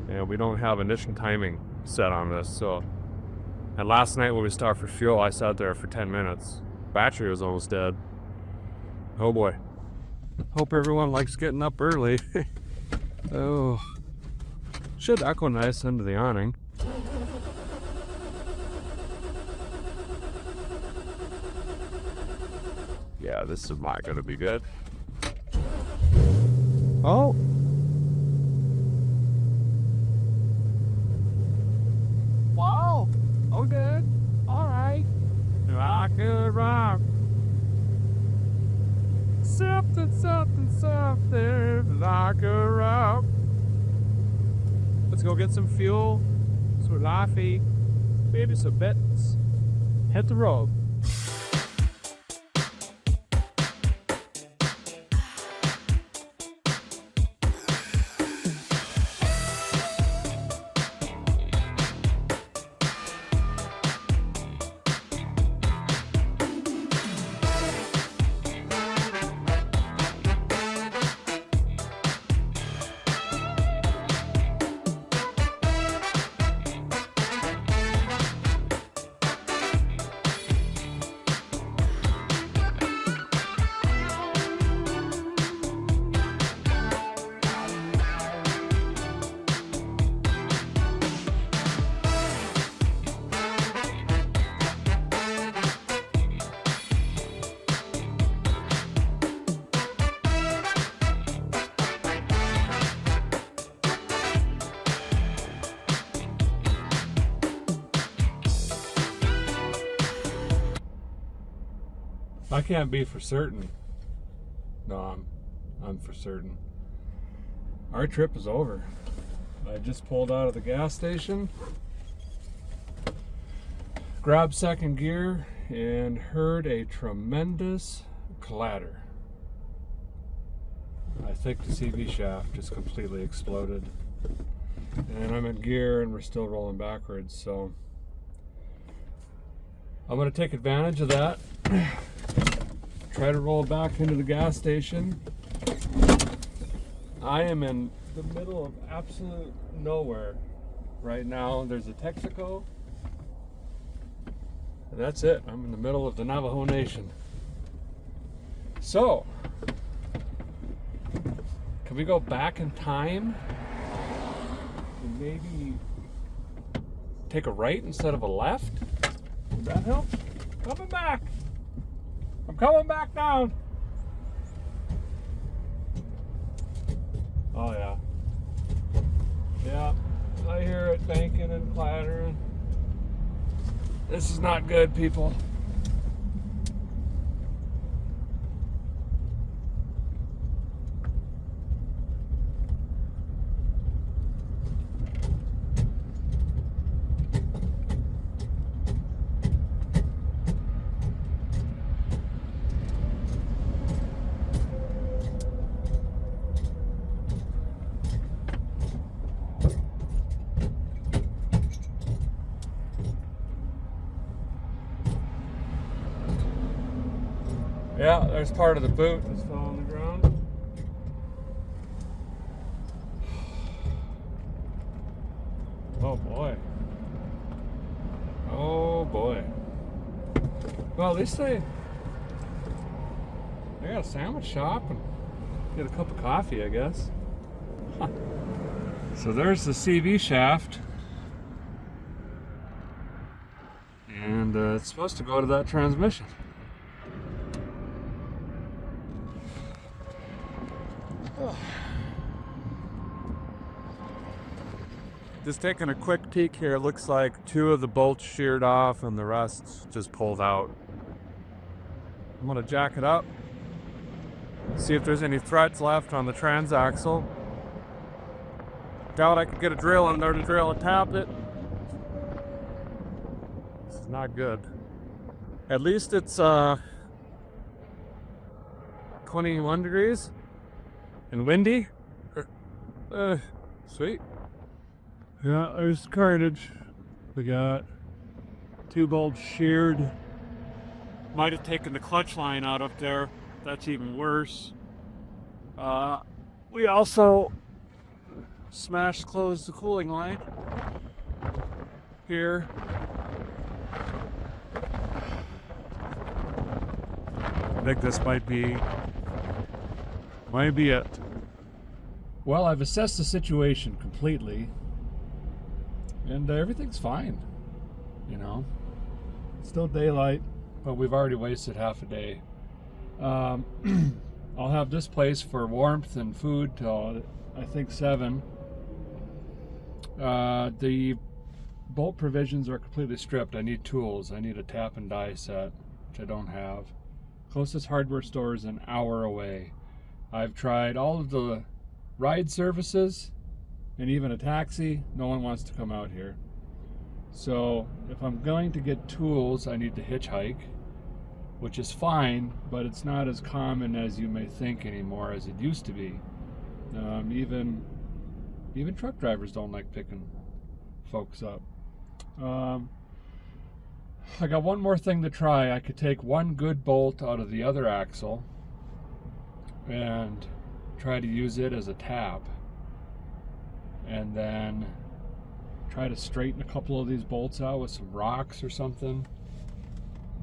And we don't have initial timing set on this, so. And last night when we stopped for fuel, I sat there for 10 minutes. Battery was almost dead. Oh boy. Hope everyone likes getting up early. Oh. Should echo nice under the awning. Yeah, this is not gonna be good. Oh. Wow. Oh, good. All right. Rock and rock. Something, like a rock. Let's go get some fuel, some coffee, maybe some bits. Hit the road. I can't be for certain. No, I'm for certain. Our trip is over. I just pulled out of the gas station, grabbed second gear, and heard a tremendous clatter. I think the CV shaft just completely exploded. And I'm in gear and we're still rolling backwards, so I'm going to take advantage of that. Try to roll back into the gas station. I am in the middle of absolute nowhere right now. There's a Texaco, and that's it. I'm in the middle of the Navajo Nation. So, can we go back in time and maybe take a right instead of a left? Would that help? Coming back. I'm coming back down. Oh yeah. Yeah, I hear it banking and clattering. This is not good, people. Yeah, there's part of the boot that's fell on the ground. Oh boy. Oh boy. Well, at least they got a sandwich shop and get a cup of coffee, I guess. Huh. So there's the CV shaft. And it's supposed to go to that transmission. Just taking a quick peek here, it looks like 2 of the bolts sheared off and the rest just pulled out. I'm gonna jack it up, see if there's any threads left on the transaxle. Doubt I could get a drill in there to drill and tap it. This is not good. At least it's 21 degrees and windy. Sweet. Yeah, there's carnage. We got 2 bolts sheared. Might have taken the clutch line out up there. That's even worse. We also smashed closed the cooling line here. I think this might be it. Well, I've assessed the situation completely. And everything's fine, you know. Still daylight, but we've already wasted half a day. I'll have this place for warmth and food till I think 7. The bolt provisions are completely stripped. I need tools. I need a tap and die set, which I don't have. Closest hardware store is an hour away. I've tried all of the ride services and even a taxi. No one wants to come out here. So if I'm going to get tools, I need to hitchhike, which is fine, but it's not as common as you may think anymore as it used to be. Even truck drivers don't like picking folks up. I got one more thing to try. I could take one good bolt out of the other axle and try to use it as a tap, and then try to straighten a couple of these bolts out with some rocks or something.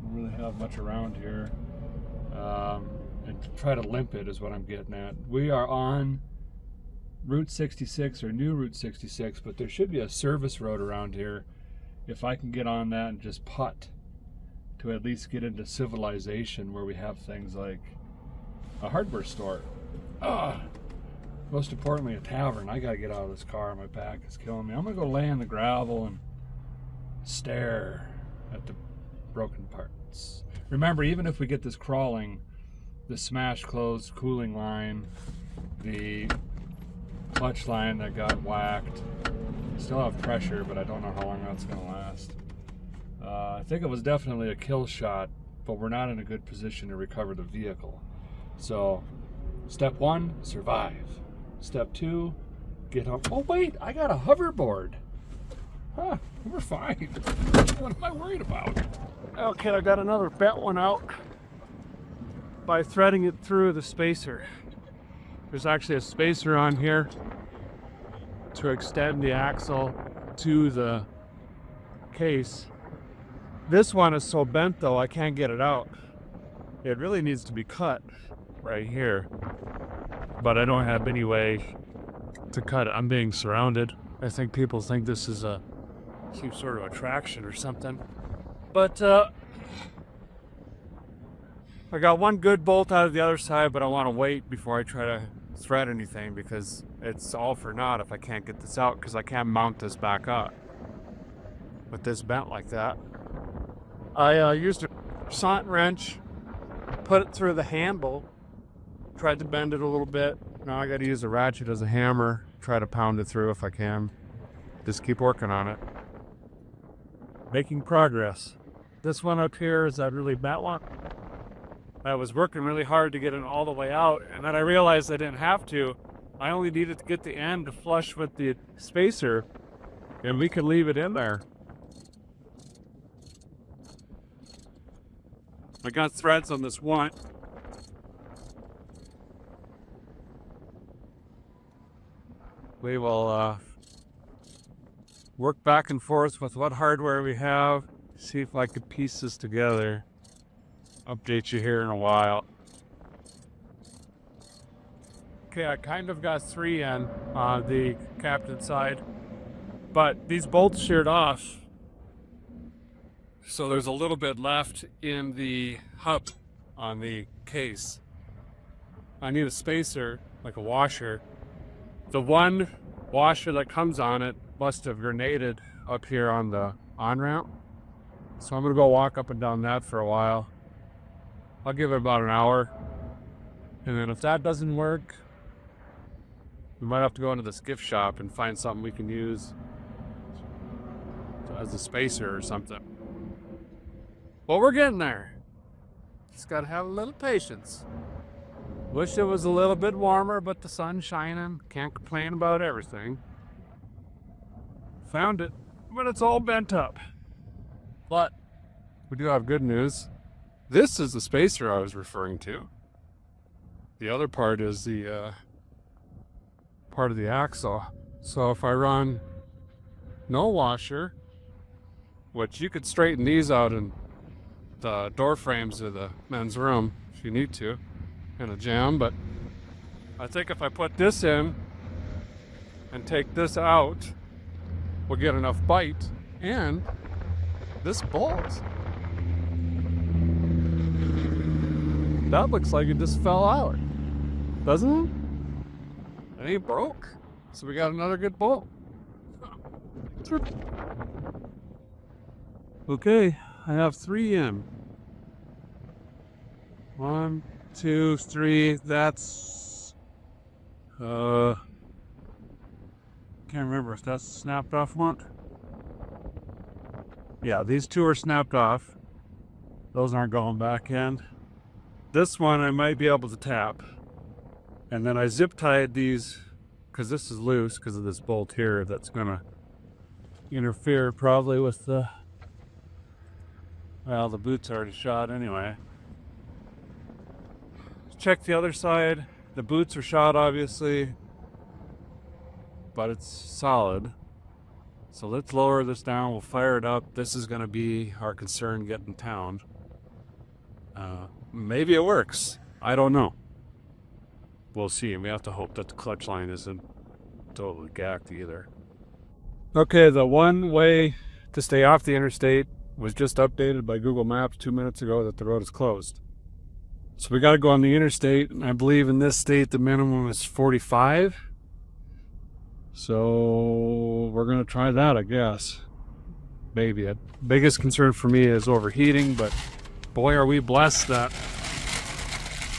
Don't really have much around here. And try to limp it is what I'm getting at. We are on Route 66 or new Route 66, but there should be a service road around here. If I can get on that and just putt to at least get into civilization where we have things like a hardware store. Most importantly, a tavern. I gotta get out of this car. My back is killing me. I'm gonna go lay in the gravel and stare at the broken parts. Remember, even if we get this crawling, the smashed closed cooling line, the clutch line that got whacked, still have pressure, but I don't know how long that's gonna last. I think it was definitely a kill shot, but we're not in a good position to recover the vehicle. So, step 1, survive. Step 2, get home. Oh wait, I got a hoverboard. Huh, we're fine. What am I worried about? Okay, I got another bent one out by threading it through the spacer. There's actually a spacer on here to extend the axle to the case. This one is so bent though, I can't get it out. It really needs to be cut right here, but I don't have any way to cut it. I'm being surrounded. I think people think this is some sort of attraction or something, but I got one good bolt out of the other side, but I want to wait before I try to thread anything because it's all for naught if I can't get this out, because I can't mount this back up with this bent like that. I used a saw wrench, put it through the handle, tried to bend it a little bit. Now I got to use a ratchet as a hammer, try to pound it through if I can. Just keep working on it. Making progress. This one up here is that really bent one. I was working really hard to get it all the way out, and then I realized I didn't have to. I only needed to get the end to flush with the spacer, and we could leave it in there. I got threads on this one. We will work back and forth with what hardware we have, see if I could piece this together. Update you here in a while. Okay, I kind of got 3 in on the captain side, but these bolts sheared off, so there's a little bit left in the hub on the case. I need a spacer, like a washer. The one washer that comes on it must have grenaded up here on the on-ramp, so I'm gonna go walk up and down that for a while. I'll give it about an hour, and then if that doesn't work, we might have to go into this gift shop and find something we can use as a spacer or something. But we're getting there. Just gotta have a little patience. Wish it was a little bit warmer, but the sun's shining. Can't complain about everything. Found it, but it's all bent up. But we do have good news. This is the spacer I was referring to. The other part is the part of the axle. So if I run no washer, which you could straighten these out in the door frames of the men's room if you need to, in a jam, but I think if I put this in and take this out, we'll get enough bite, and this bolt, that looks like it just fell out, doesn't it? It ain't broke, so we got another good bolt. Okay, I have 3 in. 1, 2, 3, that's, can't remember if that's the snapped off one. Yeah, these 2 are snapped off. Those aren't going back in. This one I might be able to tap. And then I zip tied these, because this is loose because of this bolt here that's gonna interfere probably with the, well, the boot's already shot anyway. Check the other side. The boots are shot obviously, but it's solid. So let's lower this down, we'll fire it up. This is gonna be our concern getting town. Maybe it works, I don't know. We'll see, and we have to hope that the clutch line isn't totally gacked either. Okay, the one way to stay off the interstate was just updated by Google Maps 2 minutes ago that the road is closed. So we got to go on the interstate, and I believe in this state the minimum is 45. So we're going to try that, I guess. Maybe. The biggest concern for me is overheating, but boy are we blessed that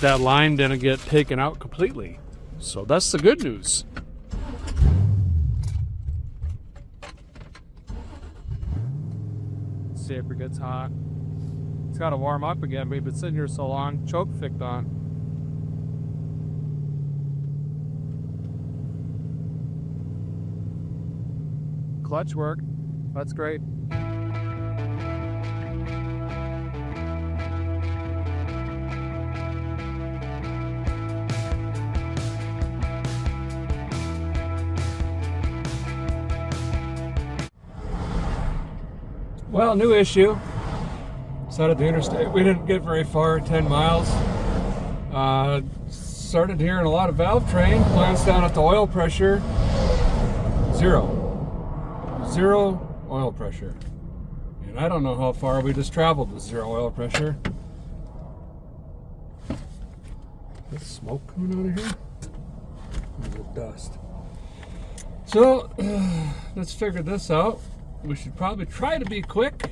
that line didn't get taken out completely. So that's the good news. See if it gets hot. It's got to warm up again. We've been sitting here so long. Choke thicked on. Clutch work. That's great. Well, new issue. Started the interstate. We didn't get very far, 10 miles. Started hearing a lot of valve train. Glanced down at the oil pressure. Zero oil pressure. And I don't know how far we just traveled with 0 oil pressure. There's smoke coming out of here. There's dust. So, let's figure this out. We should probably try to be quick,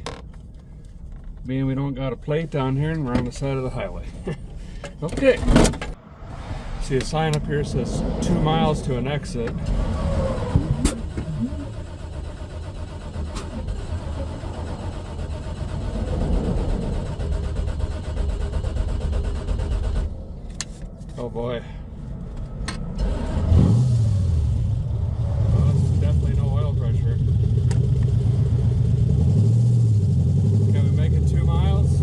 being we don't got a plate down here and we're on the side of the highway. Okay. See a sign up here says 2 miles to an exit. Oh boy. Well, this is definitely no oil pressure. Can we make it 2 miles?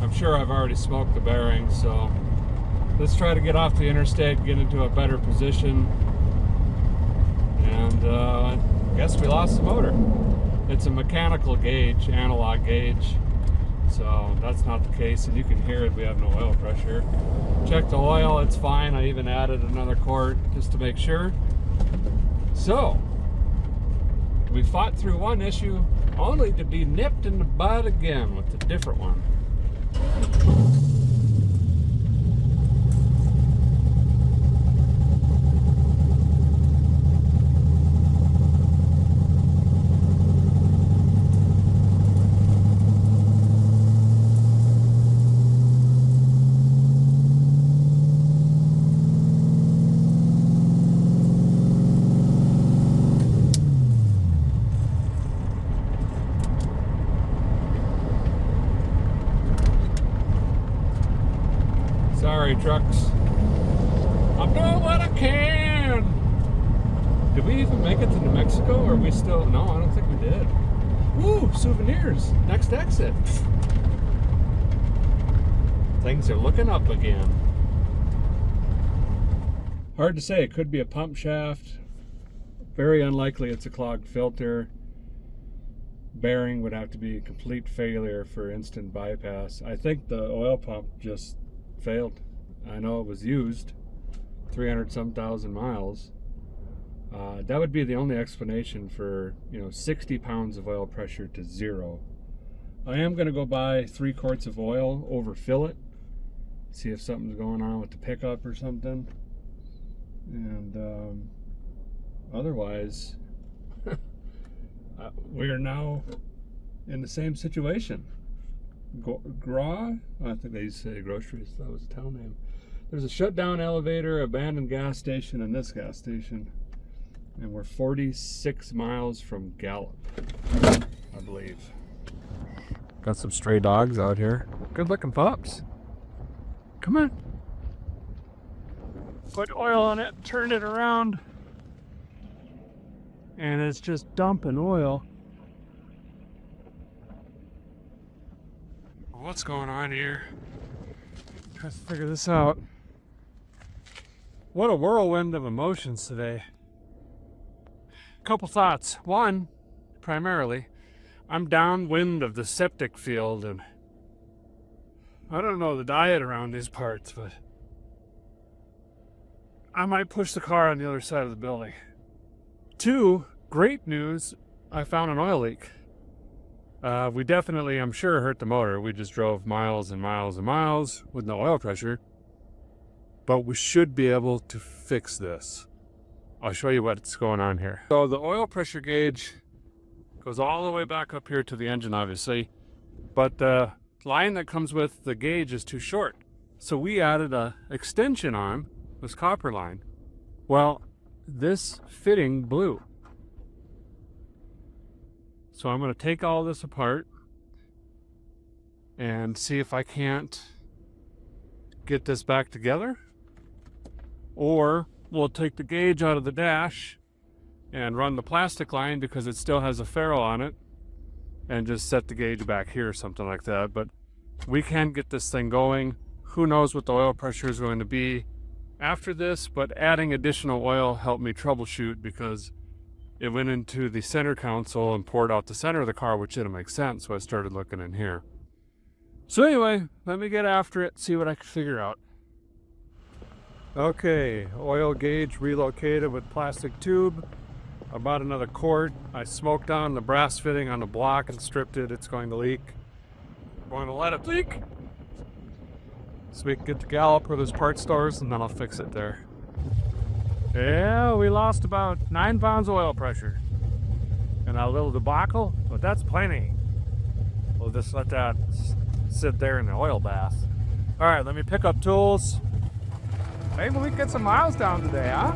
I'm sure I've already smoked the bearings, so let's try to get off the interstate, get into a better position. And I guess we lost the motor. It's a mechanical gauge, analog gauge. So that's not the case, and you can hear it, we have no oil pressure. Check the oil, it's fine. I even added another quart just to make sure. So, we fought through one issue only to be nipped in the bud again with a different one. Sorry, trucks. I'm doing what I can. Did we even make it to New Mexico? Or are we still? No, I don't think we did. Woo, souvenirs. Next exit. Things are looking up again. Hard to say. It could be a pump shaft. Very unlikely it's a clogged filter. Bearing would have to be a complete failure for instant bypass. I think the oil pump just failed. I know it was used 300 some thousand miles. That would be the only explanation for 60 pounds of oil pressure to 0. I am going to go buy 3 quarts of oil, overfill it, see if something's going on with the pickup or something, and otherwise we are now in the same situation. I think they used to say groceries. That was a town name. There's a shutdown elevator, abandoned gas station, and this gas station. And we're 46 miles from Gallup, I believe. Got some stray dogs out here. Good looking pups. Come on. Put oil on it, turn it around, and it's just dumping oil. What's going on here? Try to figure this out. What a whirlwind of emotions today. Couple thoughts. One, primarily, I'm downwind of the septic field, and I don't know the diet around these parts, but I might push the car on the other side of the building. Two, great news, I found an oil leak. We definitely, I'm sure, hurt the motor. We just drove miles and miles and miles with no oil pressure. But we should be able to fix this. I'll show you what's going on here. So the oil pressure gauge goes all the way back up here to the engine, obviously. But the line that comes with the gauge is too short. So we added a extension on this copper line. Well, this fitting blew. So I'm going to take all this apart and see if I can't get this back together. Or we'll take the gauge out of the dash and run the plastic line because it still has a ferrule on it and just set the gauge back here or something like that. But we can get this thing going. Who knows what the oil pressure is going to be after this, but adding additional oil helped me troubleshoot because it went into the center console and poured out the center of the car, which didn't make sense, so I started looking in here. So anyway, let me get after it, see what I can figure out. Okay, oil gauge relocated with plastic tube. I bought another quart. I smoked down the brass fitting on the block and stripped it. It's going to leak. going to let it leak so we can get the gallop where there's part stores, and then I'll fix it there. Yeah, we lost about 9 pounds of oil pressure in a little debacle, but that's plenty. We'll just let that sit there in the oil bath. All right, let me pick up tools. Maybe we can get some miles down today, huh?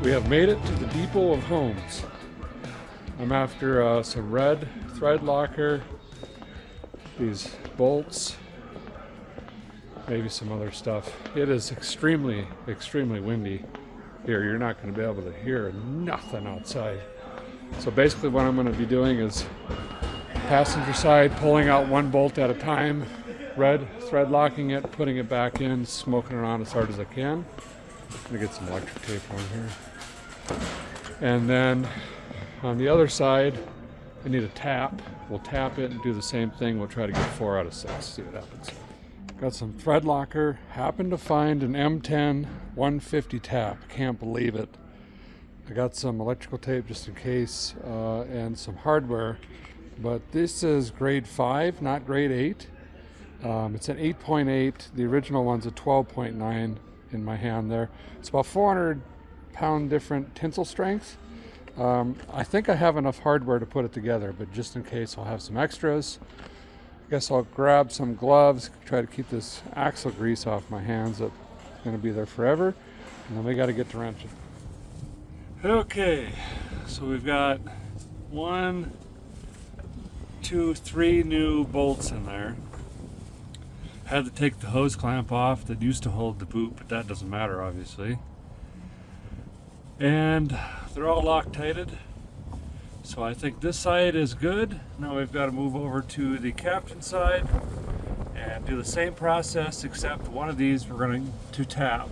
We have made it to the depot of homes. I'm after some red thread locker, these bolts, maybe some other stuff. It is extremely, extremely windy here. You're not going to be able to hear nothing outside. So basically what I'm going to be doing is passenger side, pulling out one bolt at a time, red thread locking it, putting it back in, smoking around as hard as I can. I'm going to get some electric tape on here. And then on the other side, I need a tap. We'll tap it and do the same thing. We'll try to get 4 out of 6, see what happens. Got some thread locker. Happened to find an M10 150 tap. Can't believe it. I got some electrical tape just in case, and some hardware. But this is grade 5, not grade 8. It's an 8.8. The original one's a 12.9 in my hand there. It's about 400-pound different tensile strength. I think I have enough hardware to put it together, but just in case I'll have some extras. I guess I'll grab some gloves, try to keep this axle grease off my hands. That's going to be there forever. And then we got to get to wrenching. Okay, so we've got 1, 2, 3 new bolts in there. Had to take the hose clamp off that used to hold the boot, but that doesn't matter obviously. And they're all Loctited. So I think this side is good. Now we've got to move over to the captain side and do the same process, except one of these we're going to tap.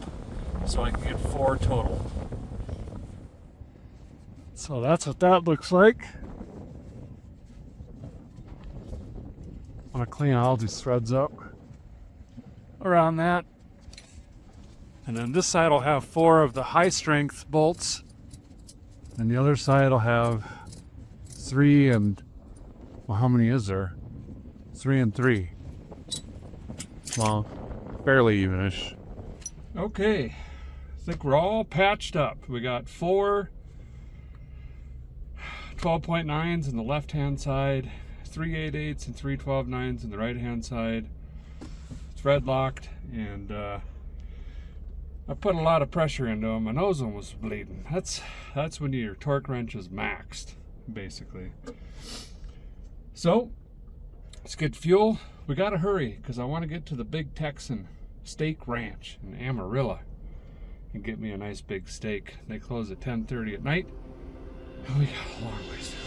So I can get 4 total. So that's what that looks like. I'm gonna clean all these threads up around that. And then this side will have 4 of the high strength bolts. And the other side will have 3 and, well, how many is there? 3 and 3. Well, fairly evenish. Okay, I think we're all patched up. We got 4 12.9s on the left hand side, 3 8/8s and 3 12.9s on the right hand side. Thread locked, and I put a lot of pressure into them. My nose one was bleeding. That's when your torque wrench is maxed, basically. So let's get fuel. We gotta hurry because I want to get to the Big Texan Steak Ranch in Amarillo and get me a nice big steak. They close at 10:30 at night, and we got a long ways to go.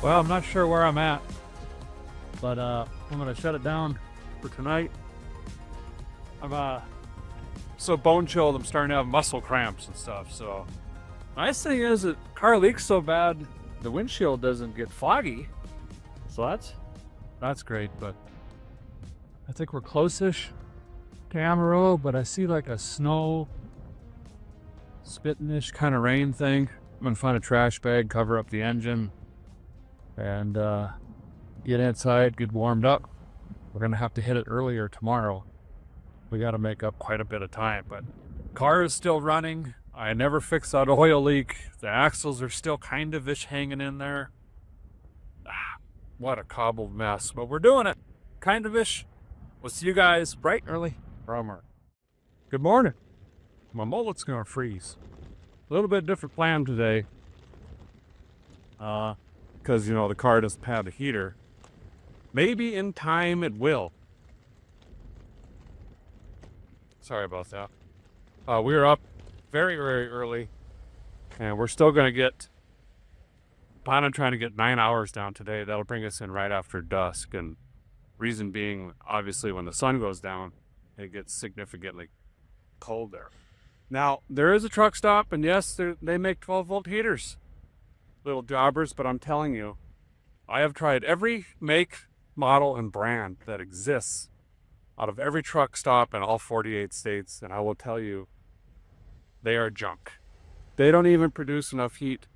Well, I'm not sure where I'm at, but I'm gonna shut it down for tonight. I'm so bone chilled, I'm starting to have muscle cramps and stuff. So nice thing is that car leaks so bad, the windshield doesn't get foggy. So that's great. But I think we're close-ish to Amarillo, but I see like a snow spitting-ish kind of rain thing. I'm gonna find a trash bag, cover up the engine, and get inside, get warmed up. We're gonna have to hit it earlier tomorrow. We got to make up quite a bit of time, but car is still running. I never fixed that oil leak. The axles are still kind of ish hanging in there. What a cobbled mess, but we're doing it. Kind of ish. We'll see you guys bright and early. Good morning. My mullet's gonna freeze. A little bit different plan today. Because, you know, the car doesn't have the heater. Maybe in time it will. Sorry about that. We were up very, very early, and we're still going to plan on trying to get 9 hours down today. That'll bring us in right after dusk, and reason being, obviously, when the sun goes down, it gets significantly cold there. Now, there is a truck stop, and yes, they make 12-volt heaters. Little jobbers, but I'm telling you, I have tried every make, model, and brand that exists out of every truck stop in all 48 states, and I will tell you, they are junk. They don't even produce enough heat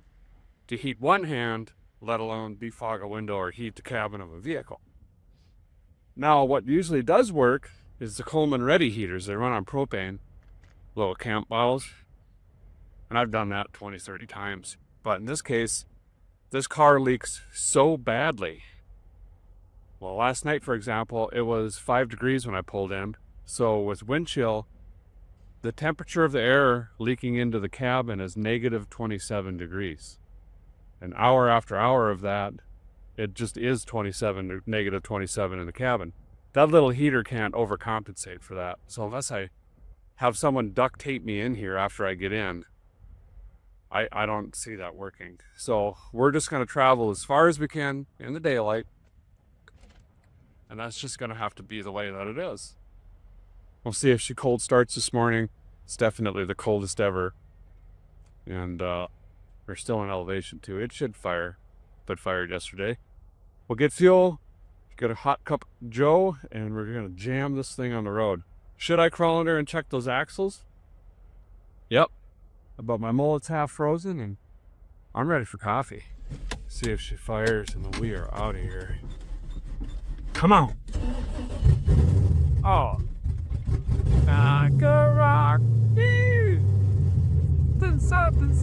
to heat one hand, let alone defog a window or heat the cabin of a vehicle. Now, what usually does work is the Coleman Ready heaters. They run on propane, little camp bottles, and I've done that 20, 30 times. But in this case, this car leaks so badly. Well, last night, for example, it was 5 degrees when I pulled in. So with wind chill, the temperature of the air leaking into the cabin is negative 27 degrees. An hour after hour of that, it just is negative 27 in the cabin. That little heater can't overcompensate for that. So unless I have someone duct tape me in here after I get in, I don't see that working. So we're just going to travel as far as we can in the daylight. And that's just going to have to be the way that it is. We'll see if she cold starts this morning. It's definitely the coldest ever. And we're still in elevation too. It should fire, but fired yesterday. We'll get fuel, get a hot cup of Joe, and we're going to jam this thing on the road. Should I crawl under and check those axles? Yep. But my mullet's half frozen, and I'm ready for coffee. See if she fires, and then we are out of here. Come on. Oh. Like a rock. Something.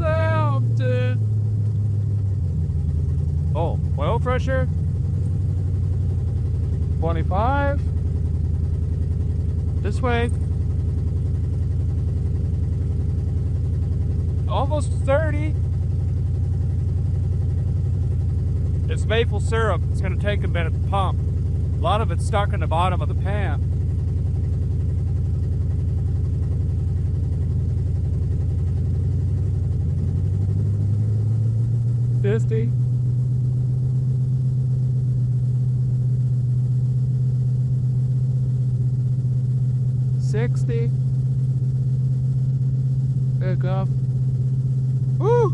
Oh, oil pressure? 25. This way. Almost 30. It's maple syrup. It's going to take a minute to pump. A lot of it's stuck in the bottom of the pan. $50. $60. Pick up. Woo!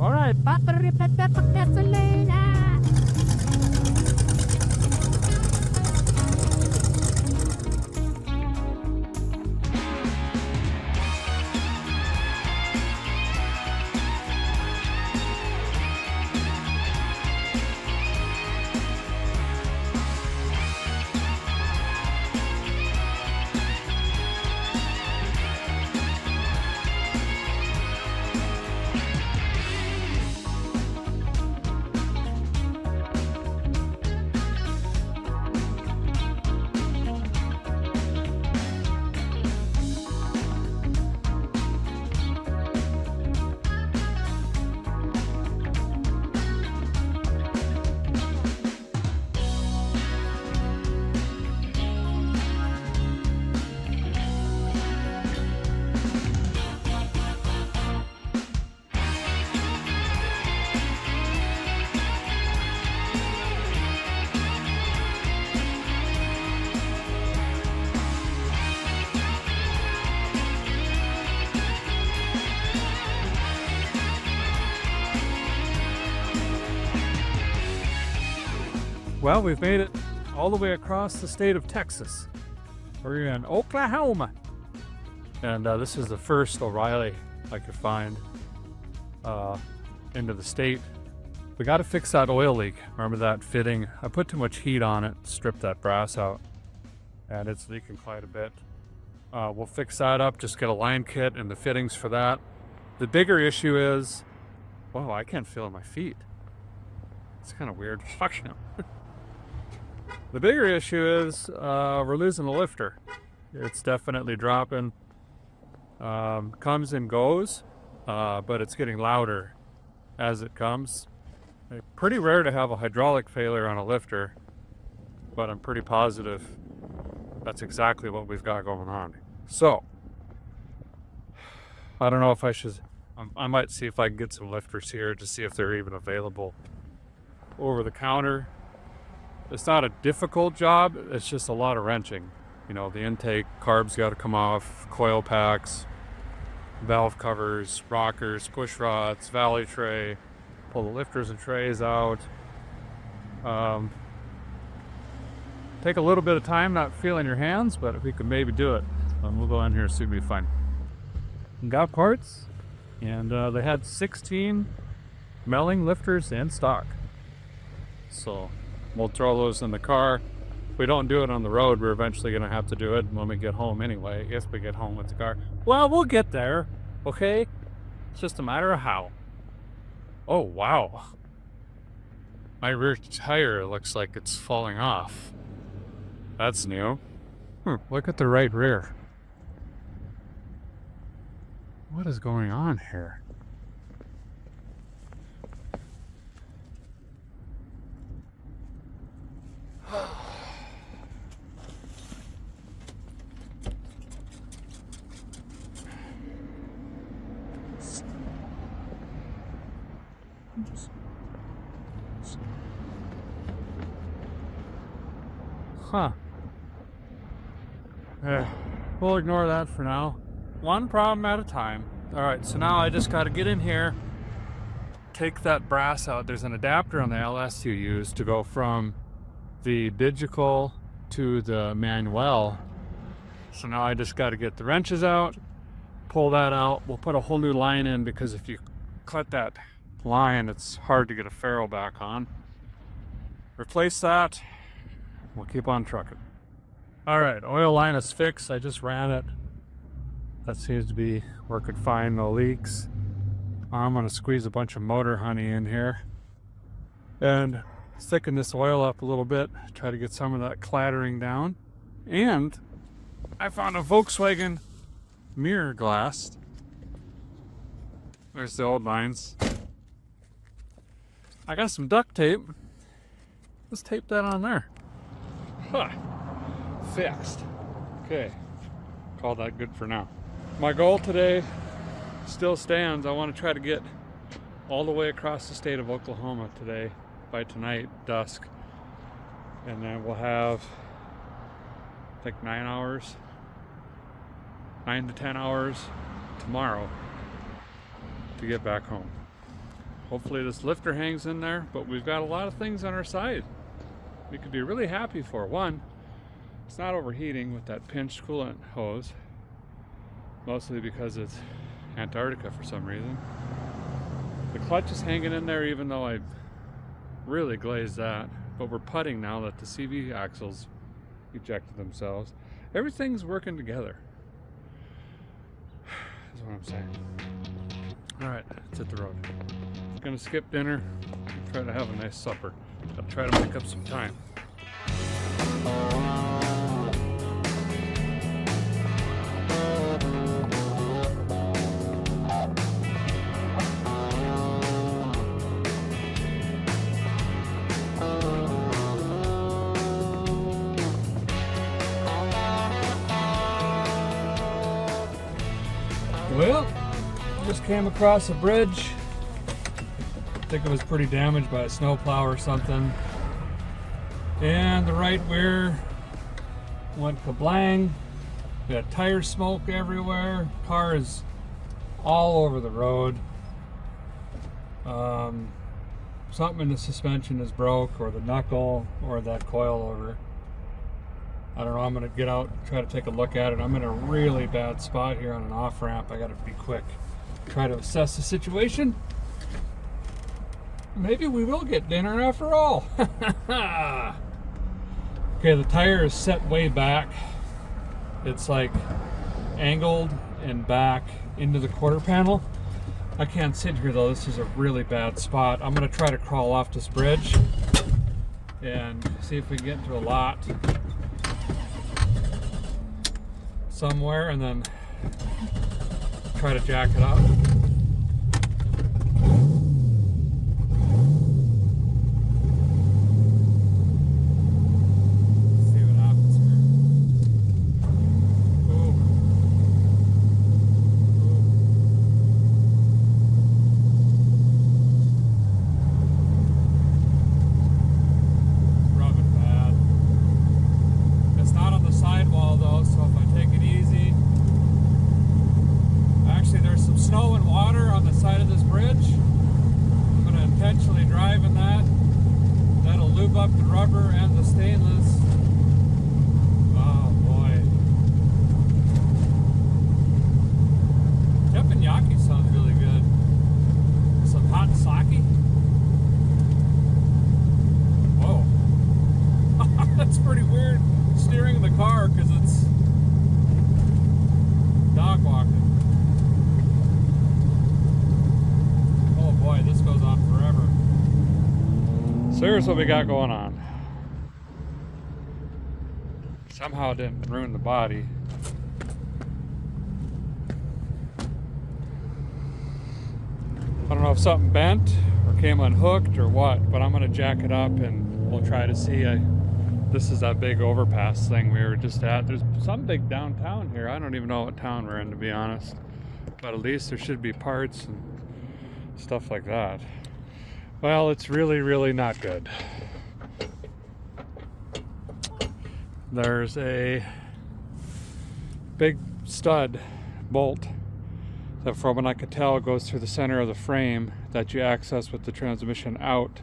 All right. Well, we've made it all the way across the state of Texas. We're in Oklahoma. And this is the first O'Reilly I could find into the state. We got to fix that oil leak. Remember that fitting? I put too much heat on it, stripped that brass out, and it's leaking quite a bit. We'll fix that up, just get a line kit and the fittings for that. The bigger issue is, whoa, I can't feel my feet. It's kind of weird. The bigger issue is we're losing the lifter. It's definitely dropping. Comes and goes, but it's getting louder as it comes. Pretty rare to have a hydraulic failure on a lifter, but I'm pretty positive that's exactly what we've got going on. So, I don't know if I should, I might see if I can get some lifters here to see if they're even available over the counter. It's not a difficult job, it's just a lot of wrenching. You know, the intake, carbs got to come off, coil packs, valve covers, rockers, push rods, valley tray, pull the lifters and trays out. Take a little bit of time not feeling your hands, but if we could maybe do it, we'll go in here and see if we find. Got parts, and they had 16 milling lifters in stock. So we'll throw those in the car. If we don't do it on the road, we're eventually going to have to do it when we get home anyway, if we get home with the car. Well, we'll get there, okay? It's just a matter of how. Oh, wow. My rear tire looks like it's falling off. That's new. Look at the right rear. What is going on here? Huh. We'll ignore that for now. One problem at a time. Alright, so now I just got to get in here, take that brass out. There's an adapter on the LS you use to go from the digital to the manual. So now I just got to get the wrenches out, pull that out. We'll put a whole new line in because if you cut that line, it's hard to get a ferrule back on. Replace that. We'll keep on trucking. All right, oil line is fixed. I just ran it. That seems to be working fine, no leaks. I'm gonna squeeze a bunch of motor honey in here and thicken this oil up a little bit, try to get some of that clattering down. And I found a Volkswagen mirror glass. There's the old lines. I got some duct tape. Let's tape that on there. Huh. Fixed. Okay. Call that good for now. My goal today still stands. I want to try to get all the way across the state of Oklahoma today by tonight, dusk. And then we'll have, I think, 9 to 10 hours tomorrow to get back home. Hopefully this lifter hangs in there, but we've got a lot of things on our side we could be really happy for. One, it's not overheating with that pinched coolant hose, mostly because it's Antarctica for some reason. The clutch is hanging in there even though I really glazed that, but we're putting now that the CV axles ejected themselves. Everything's working together. That's what I'm saying. Alright, let's hit the road. Gonna skip dinner, try to have a nice supper. I'll try to make up some time. Well, just came across a bridge. I think it was pretty damaged by a snowplow or something. And the right rear went kablang. We had tire smoke everywhere. Car is all over the road. something in the suspension is broke, or the knuckle, or that coil over. I don't know, I'm gonna get out, try to take a look at it. I'm in a really bad spot here on an off ramp. I gotta be quick. Try to assess the situation. Maybe we will get dinner after all. Okay, the tire is set way back. It's like angled and back into the quarter panel. I can't sit here though, this is a really bad spot. I'm gonna try to crawl off this bridge and see if we can get into a lot somewhere and then try to jack it up. See what happens here. Ooh. Rubbing bad. It's not on the sidewall though, so if I take it easy. Actually, there's some snow and water on the side of this bridge. I'm going to intentionally drive in that. That'll lube up the rubber and the stainless. Oh boy. Teppanyaki sounds really good. Some hot sake. Whoa. That's pretty weird steering the car because it's dog walking. Oh boy, this goes on forever. So here's what we got going on. Somehow it didn't ruin the body. I don't know if something bent or came unhooked or what, but I'm gonna jack it up and we'll try to see. This is that big overpass thing we were just at. There's some big downtown here. I don't even know what town we're in, to be honest. But at least there should be parts and stuff like that. Well, it's really, really not good. There's a big stud bolt that, from what I could tell, goes through the center of the frame that you access with the transmission out,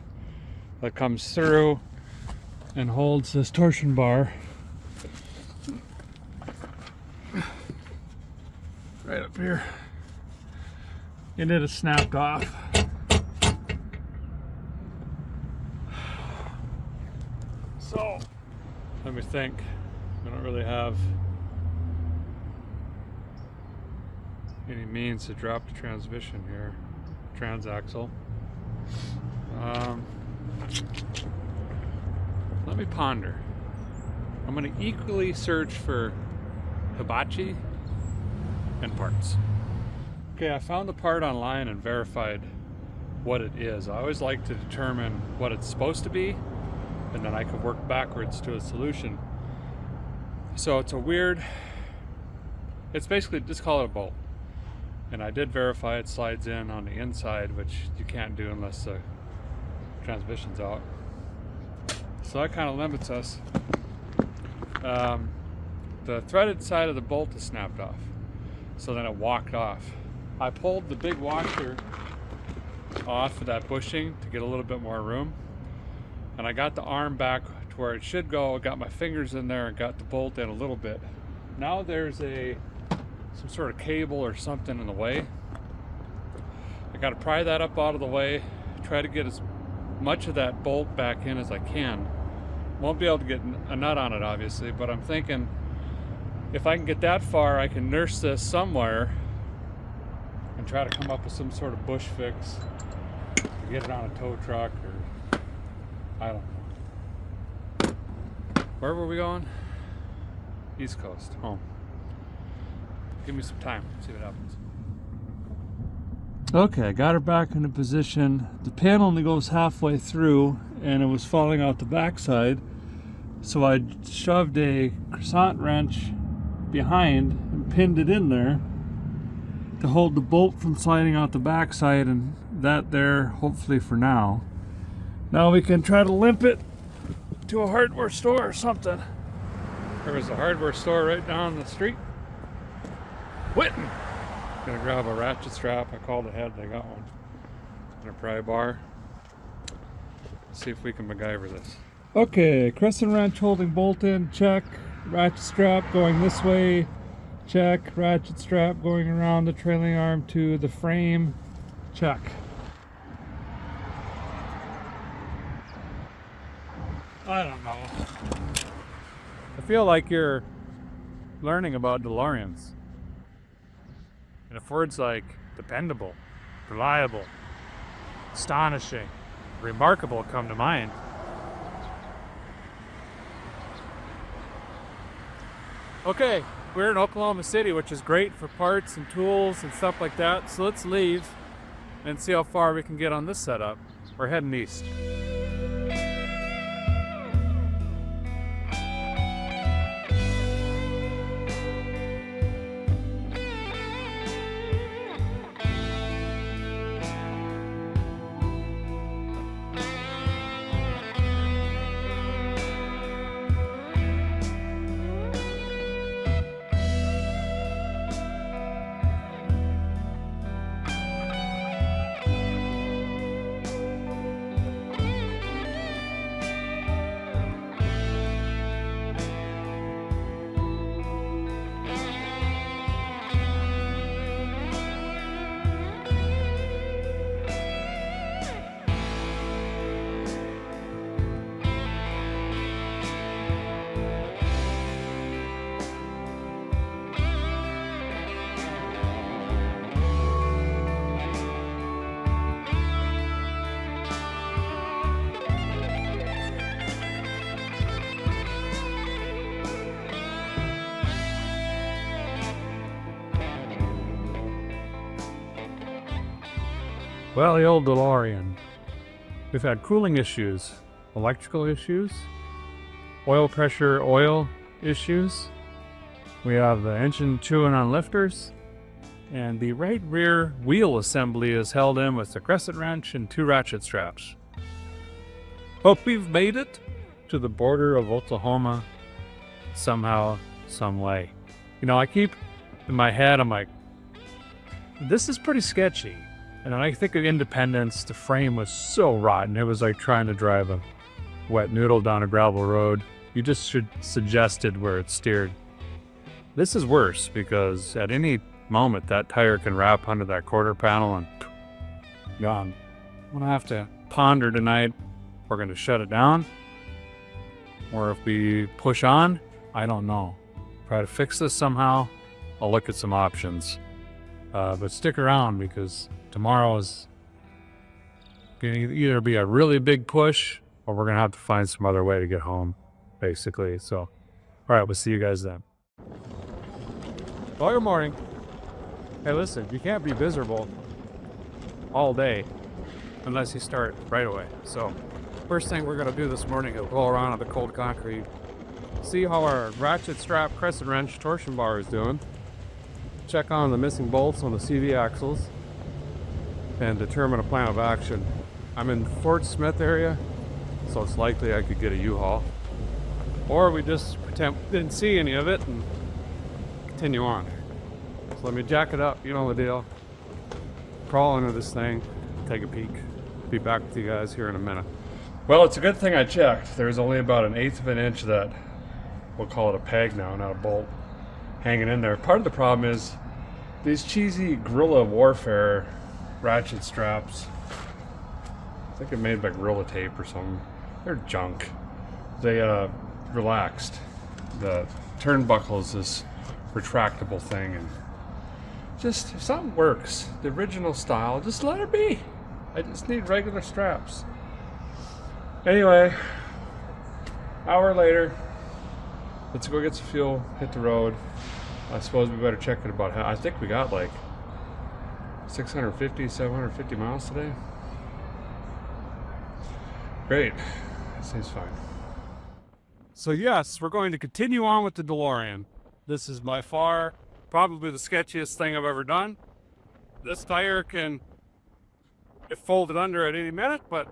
that comes through and holds this torsion bar right up here. And it is snapped off. So, let me think. I don't really have any means to drop the transmission here, transaxle. Let me ponder. I'm going to equally search for hibachi and parts. Okay, I found the part online and verified what it is. I always like to determine what it's supposed to be, and then I can work backwards to a solution. So it's it's basically, just call it a bolt. And I did verify it slides in on the inside, which you can't do unless the transmission's out. So that kind of limits us. The threaded side of the bolt is snapped off. So then it walked off. I pulled the big washer off of that bushing to get a little bit more room. And I got the arm back to where it should go. I got my fingers in there and got the bolt in a little bit. Now there's some sort of cable or something in the way. I got to pry that up out of the way, try to get as much of that bolt back in as I can. Won't be able to get a nut on it, obviously, but I'm thinking if I can get that far, I can nurse this somewhere and try to come up with some sort of bush fix, get it on a tow truck, or I don't know. Where were we going? East Coast, home. Give me some time, see what happens. Okay, I got her back into position. The panel only goes halfway through and it was falling out the backside. So I shoved a croissant wrench behind and pinned it in there to hold the bolt from sliding out the backside, and that there, hopefully for now. Now we can try to limp it to a hardware store or something. There was a hardware store right down the street. Whitten! Gonna grab a ratchet strap. I called ahead, they got one. And a pry bar. See if we can MacGyver this. Okay, crescent wrench holding bolt in, check. Ratchet strap going this way, check. Ratchet strap going around the trailing arm to the frame, check. I don't know. I feel like you're learning about DeLoreans. And if words like dependable, reliable, astonishing, remarkable come to mind, okay, we're in Oklahoma City, which is great for parts and tools and stuff like that. So let's leave and see how far we can get on this setup. We're heading east. Well, the old DeLorean. We've had cooling issues, electrical issues, oil pressure, oil issues. We have the engine chewing on lifters, and the right rear wheel assembly is held in with the crescent wrench and 2 ratchet straps. But we've made it to the border of Oklahoma somehow, some way. You know, I keep in my head, I'm like, this is pretty sketchy. And when I think of Independence, the frame was so rotten. It was like trying to drive a wet noodle down a gravel road. You just should suggested where it steered. This is worse because at any moment that tire can wrap under that quarter panel and gone. I'm gonna have to ponder tonight if we're gonna shut it down or if we push on. I don't know. Try to fix this somehow. I'll look at some options. But stick around because tomorrow is going to either be a really big push or we're going to have to find some other way to get home, basically. So, all right, we'll see you guys then. Well, good morning. Hey, listen, you can't be miserable all day unless you start right away. So, first thing we're going to do this morning is go around on the cold concrete, see how our ratchet strap crescent wrench torsion bar is doing, check on the missing bolts on the CV axles, and determine a plan of action. I'm in Fort Smith area, so it's likely I could get a U-Haul. Or we just pretend we didn't see any of it and continue on. So let me jack it up, you know the deal. Crawl into this thing, take a peek. Be back with you guys here in a minute. Well, it's a good thing I checked. There's only about 1/8 of an inch that, we'll call it a peg now, not a bolt, hanging in there. Part of the problem is these cheesy guerrilla warfare ratchet straps. I think they're made by Gorilla Tape or something. They're junk. They relaxed. The turnbuckle is this retractable thing, and just if something works, the original style, just let it be. I just need regular straps. Anyway, hour later, let's go get some fuel, hit the road. I suppose we better check it about how. I think we got like 650, 750 miles today. Great. Seems fine. So yes, we're going to continue on with the DeLorean. This is by far probably the sketchiest thing I've ever done. This tire can get folded under at any minute, but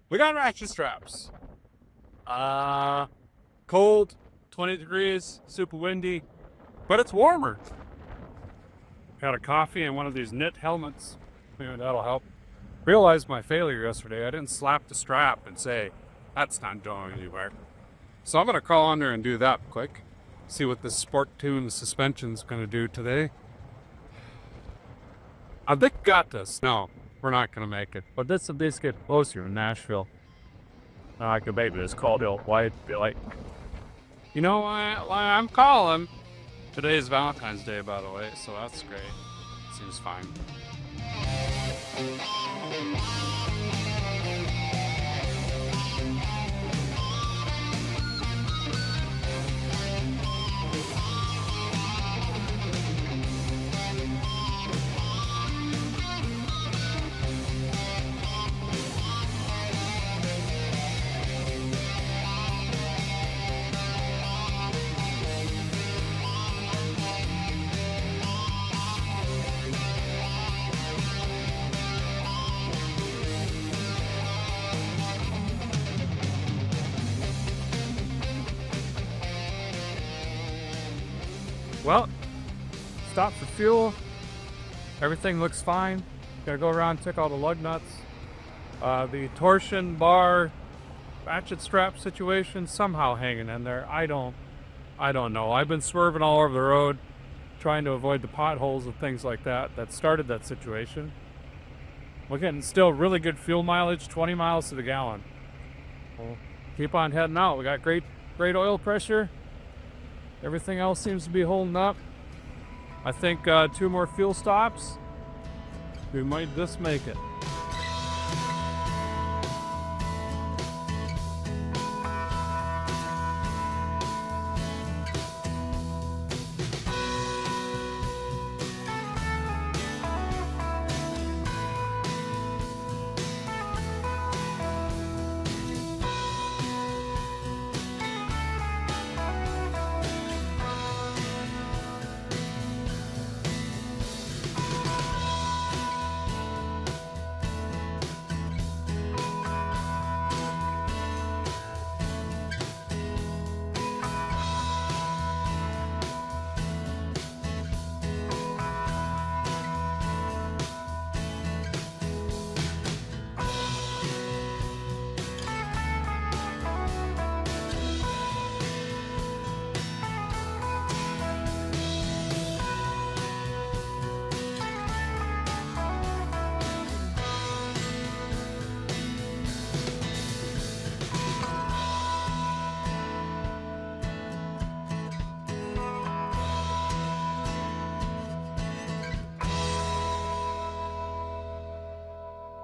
we got ratchet straps. Cold, 20 degrees, super windy, but it's warmer. Had a coffee and one of these knit helmets. Maybe that'll help. realized my failure yesterday. I didn't slap the strap and say, that's not going anywhere. So I'm going to crawl under and do that quick. See what this Sport Tune suspension's going to do today. I think we got this. No, we're not going to make it. But this will just get closer in Nashville. I could maybe just call the old wife, be like, you know why I'm calling? Today is Valentine's Day, by the way, so that's great. Seems fine. Well, stop for fuel. Everything looks fine. Gotta go around, check all the lug nuts. The torsion bar, ratchet strap situation somehow hanging in there. I don't know. I've been swerving all over the road, trying to avoid the potholes and things like that. That started that situation. We're getting still really good fuel mileage, 20 miles to the gallon. We'll keep on heading out. We got great oil pressure. Everything else seems to be holding up. I think 2 more fuel stops. We might just make it.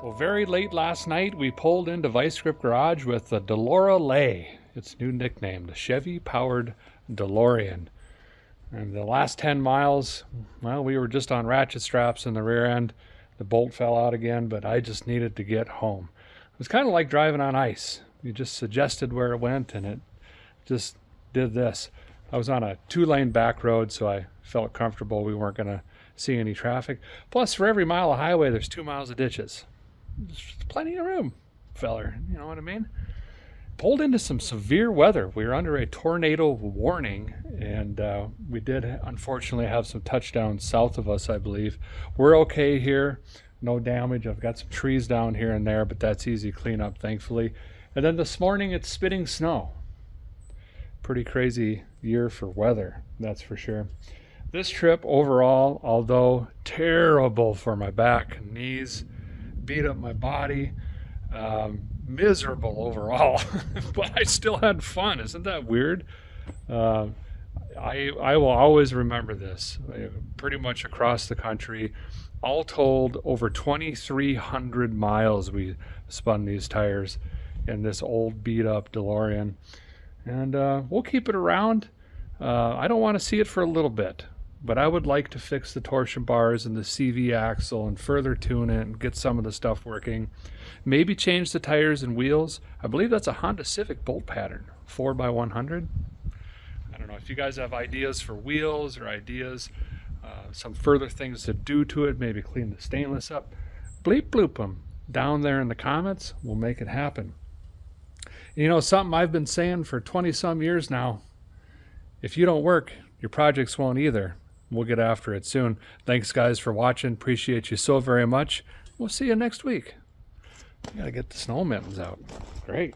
Well, very late last night, we pulled into Vice Grip Garage with the Delorean, its new nickname, the Chevy-powered DeLorean. And the last 10 miles, well, we were just on ratchet straps in the rear end. The bolt fell out again, but I just needed to get home. It was kind of like driving on ice. You just suggested where it went, and it just did this. I was on a 2-lane back road, so I felt comfortable we weren't going to see any traffic. Plus, for every mile of highway, there's 2 miles of ditches. There's plenty of room, feller. You know what I mean? Pulled into some severe weather. We were under a tornado warning, and we did unfortunately have some touchdowns south of us, I believe. We're okay here. No damage. I've got some trees down here and there, but that's easy to clean up, thankfully. And then this morning, it's spitting snow. Pretty crazy year for weather, that's for sure. This trip overall, although terrible for my back and knees, beat up my body, miserable overall, but I still had fun. Isn't that weird? I will always remember this. Pretty much across the country, all told, over 2,300 miles we spun these tires in this old beat up DeLorean, and we'll keep it around. I don't want to see it for a little bit, but I would like to fix the torsion bars and the CV axle and further tune it and get some of the stuff working. Maybe change the tires and wheels. I believe that's a Honda Civic bolt pattern, 4x100. I don't know if you guys have ideas for wheels or ideas, some further things to do to it, maybe clean the stainless up. Bleep bloop them down there in the comments. We'll make it happen. You know, something I've been saying for 20 some years now, if you don't work, your projects won't either. We'll get after it soon. Thanks, guys, for watching. Appreciate you so very much. We'll see you next week. You gotta get the snow mittens out. Great.